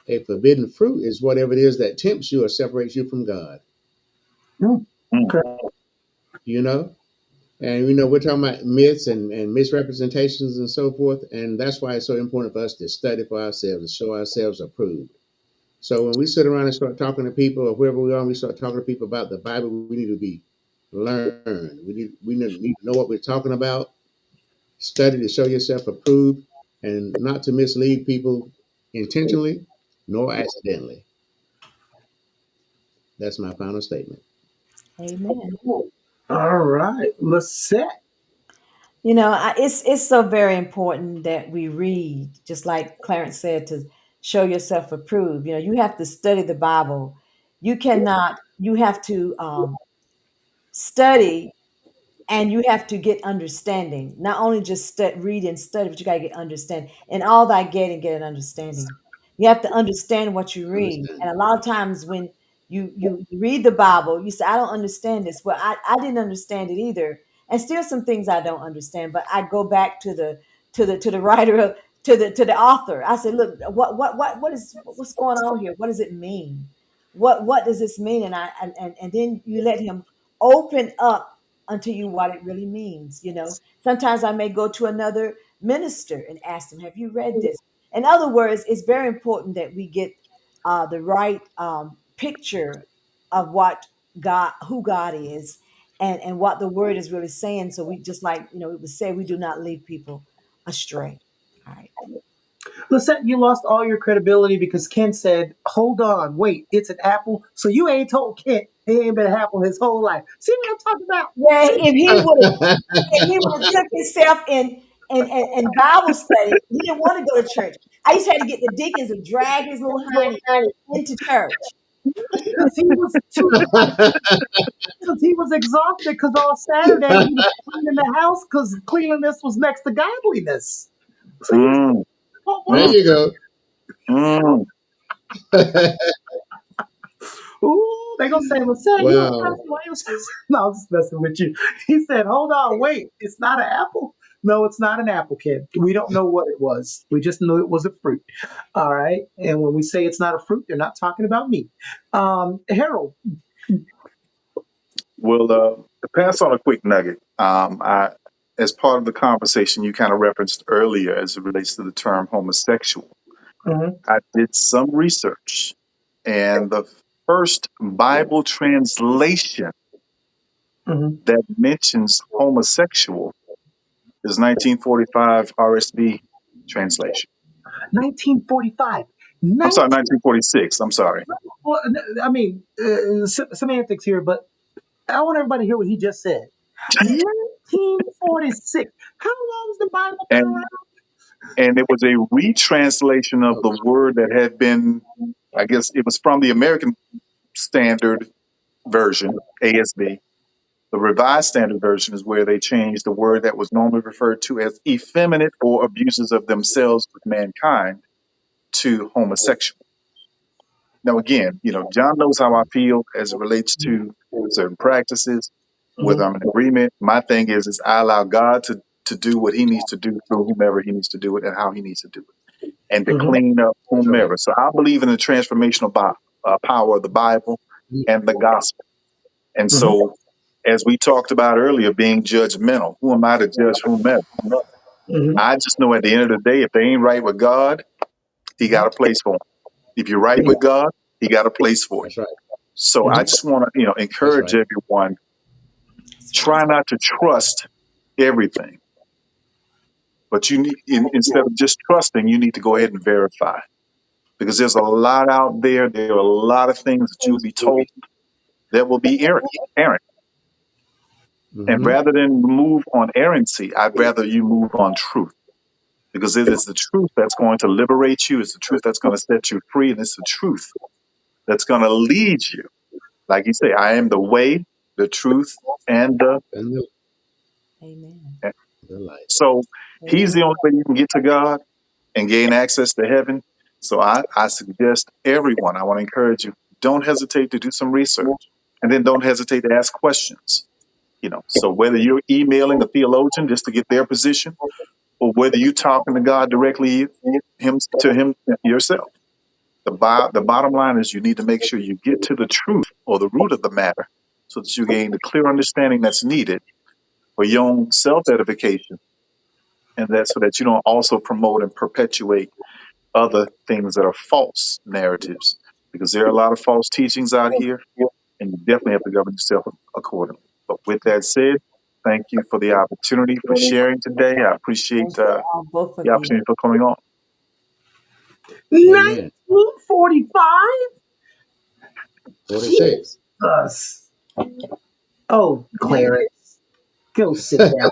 a forbidden fruit is whatever it is that tempts you or separates you from God. Okay. You know, and we're talking about myths and misrepresentations and so forth, and that's why it's so important for us to study for ourselves and show ourselves approved. So when we sit around and start talking to people, or wherever we are, and we start talking to people about the Bible, we need to be learned. We need to know what we're talking about. Study to show yourself approved, and not to mislead people intentionally nor accidentally. That's my final statement. Amen. All right, Lissette. It's so very important that we read, just like Clarence said, to show yourself approved. You have to study the Bible. You have to study, and you have to get understanding. Not only just read and study, but you got to get understanding. And all that get an understanding. You have to understand what you read. Understand? And a lot of times when you read the Bible, you say, I don't understand this. Well, I didn't understand it either. And still some things I don't understand, but I go back to the writer to the author. I said, look, what's going on here? What does it mean? What does this mean? And then you let him open up unto you what it really means. Sometimes I may go to another minister and ask them, have you read this? In other words, it's very important that we get the right picture of who God is, and what the word is really saying. So we, just like it was said, we do not lead people astray. All right. Lissette, you lost all your credibility because Ken said, hold on, wait, it's an apple. So you ain't told Ken he ain't been an apple his whole life. See what I'm talking about? Yeah, if he would have took himself in Bible study, he didn't want to go to church. I used to have to get the deacons to drag his little hiney into church. Because he was too because he was exhausted because on Saturday he was cleaning the house because cleanliness was next to godliness. So he was Mm, oh, There mm, you go. mm. ooh, they gonna say, Lissette, you a Wow. pastor, why you no, I'm just messing with you. He said, hold on, wait, it's not an apple. No, it's not an apple, kid. We don't know what it was. We just knew it was a fruit. All right. And when we say it's not a fruit, they're not talking about me. Harold. Well, to pass on a quick nugget, as part of the conversation you kind of referenced earlier as it relates to the term homosexual, Mhm, I did some research, and the first Bible translation mhm. that mentions homosexual is 1945 RSV translation. 1945. I'm sorry, 19, 1946. I'm sorry. well, I mean, semantics here, but I want everybody to hear what he just said. 1946. How long has the Bible been And around? and it was a retranslation of the word that had been, I guess it was from the American Standard Version, ASV. The Revised Standard Version is where they changed the word that was normally referred to as effeminate or abuses of themselves with mankind to homosexual. Now, again, John knows how I feel as it relates to certain practices, whether I'm in agreement. My thing is I allow God to do what he needs to do through whomever he needs to do it and how he needs to do it and to Mhm, clean up That's right. whomever. So I believe in the transformational power of the Bible and the gospel. And mhm, so, as we talked about earlier, being judgmental, who am I to judge whomever? mhm, I just know at the end of the day, if they ain't right with God, he got a place for them. If you're right with God, he got a place for you. That's right. So I mhm, just want to, That's encourage right. everyone, That's right. try not to trust everything, but you need, instead of just trusting, you need to go ahead and verify. because there's a lot out there. There are a lot of things that you'll be told that will be errant. And Mm-hmm. rather than move on errancy, I'd rather you move on truth, because it is the truth that's going to liberate you. It's the truth that's going to set you free. And it's the truth that's going to lead you. Like you say, I am the way, the truth, and the. And Amen. the light. So he's Amen. the only way you can get to God and gain access to heaven. So I suggest everyone, I want to encourage you, don't hesitate to do some research, and then don't hesitate to ask questions. So whether you're emailing a theologian just to get their position, or whether you're talking to God directly, him yourself, the bottom line is you need to make sure you get to the truth or the root of the matter, so that you gain the clear understanding that's needed for your own self edification, and that so that you don't also promote and perpetuate other things that are false narratives, because there are a lot of false teachings out here, and you definitely have to govern yourself accordingly. But with that said, thank you for the opportunity for sharing today. I appreciate Thank you all, both of the you. opportunity for coming on. Amen. 1945? 46. Jesus. Oh, Clarence, go sit down.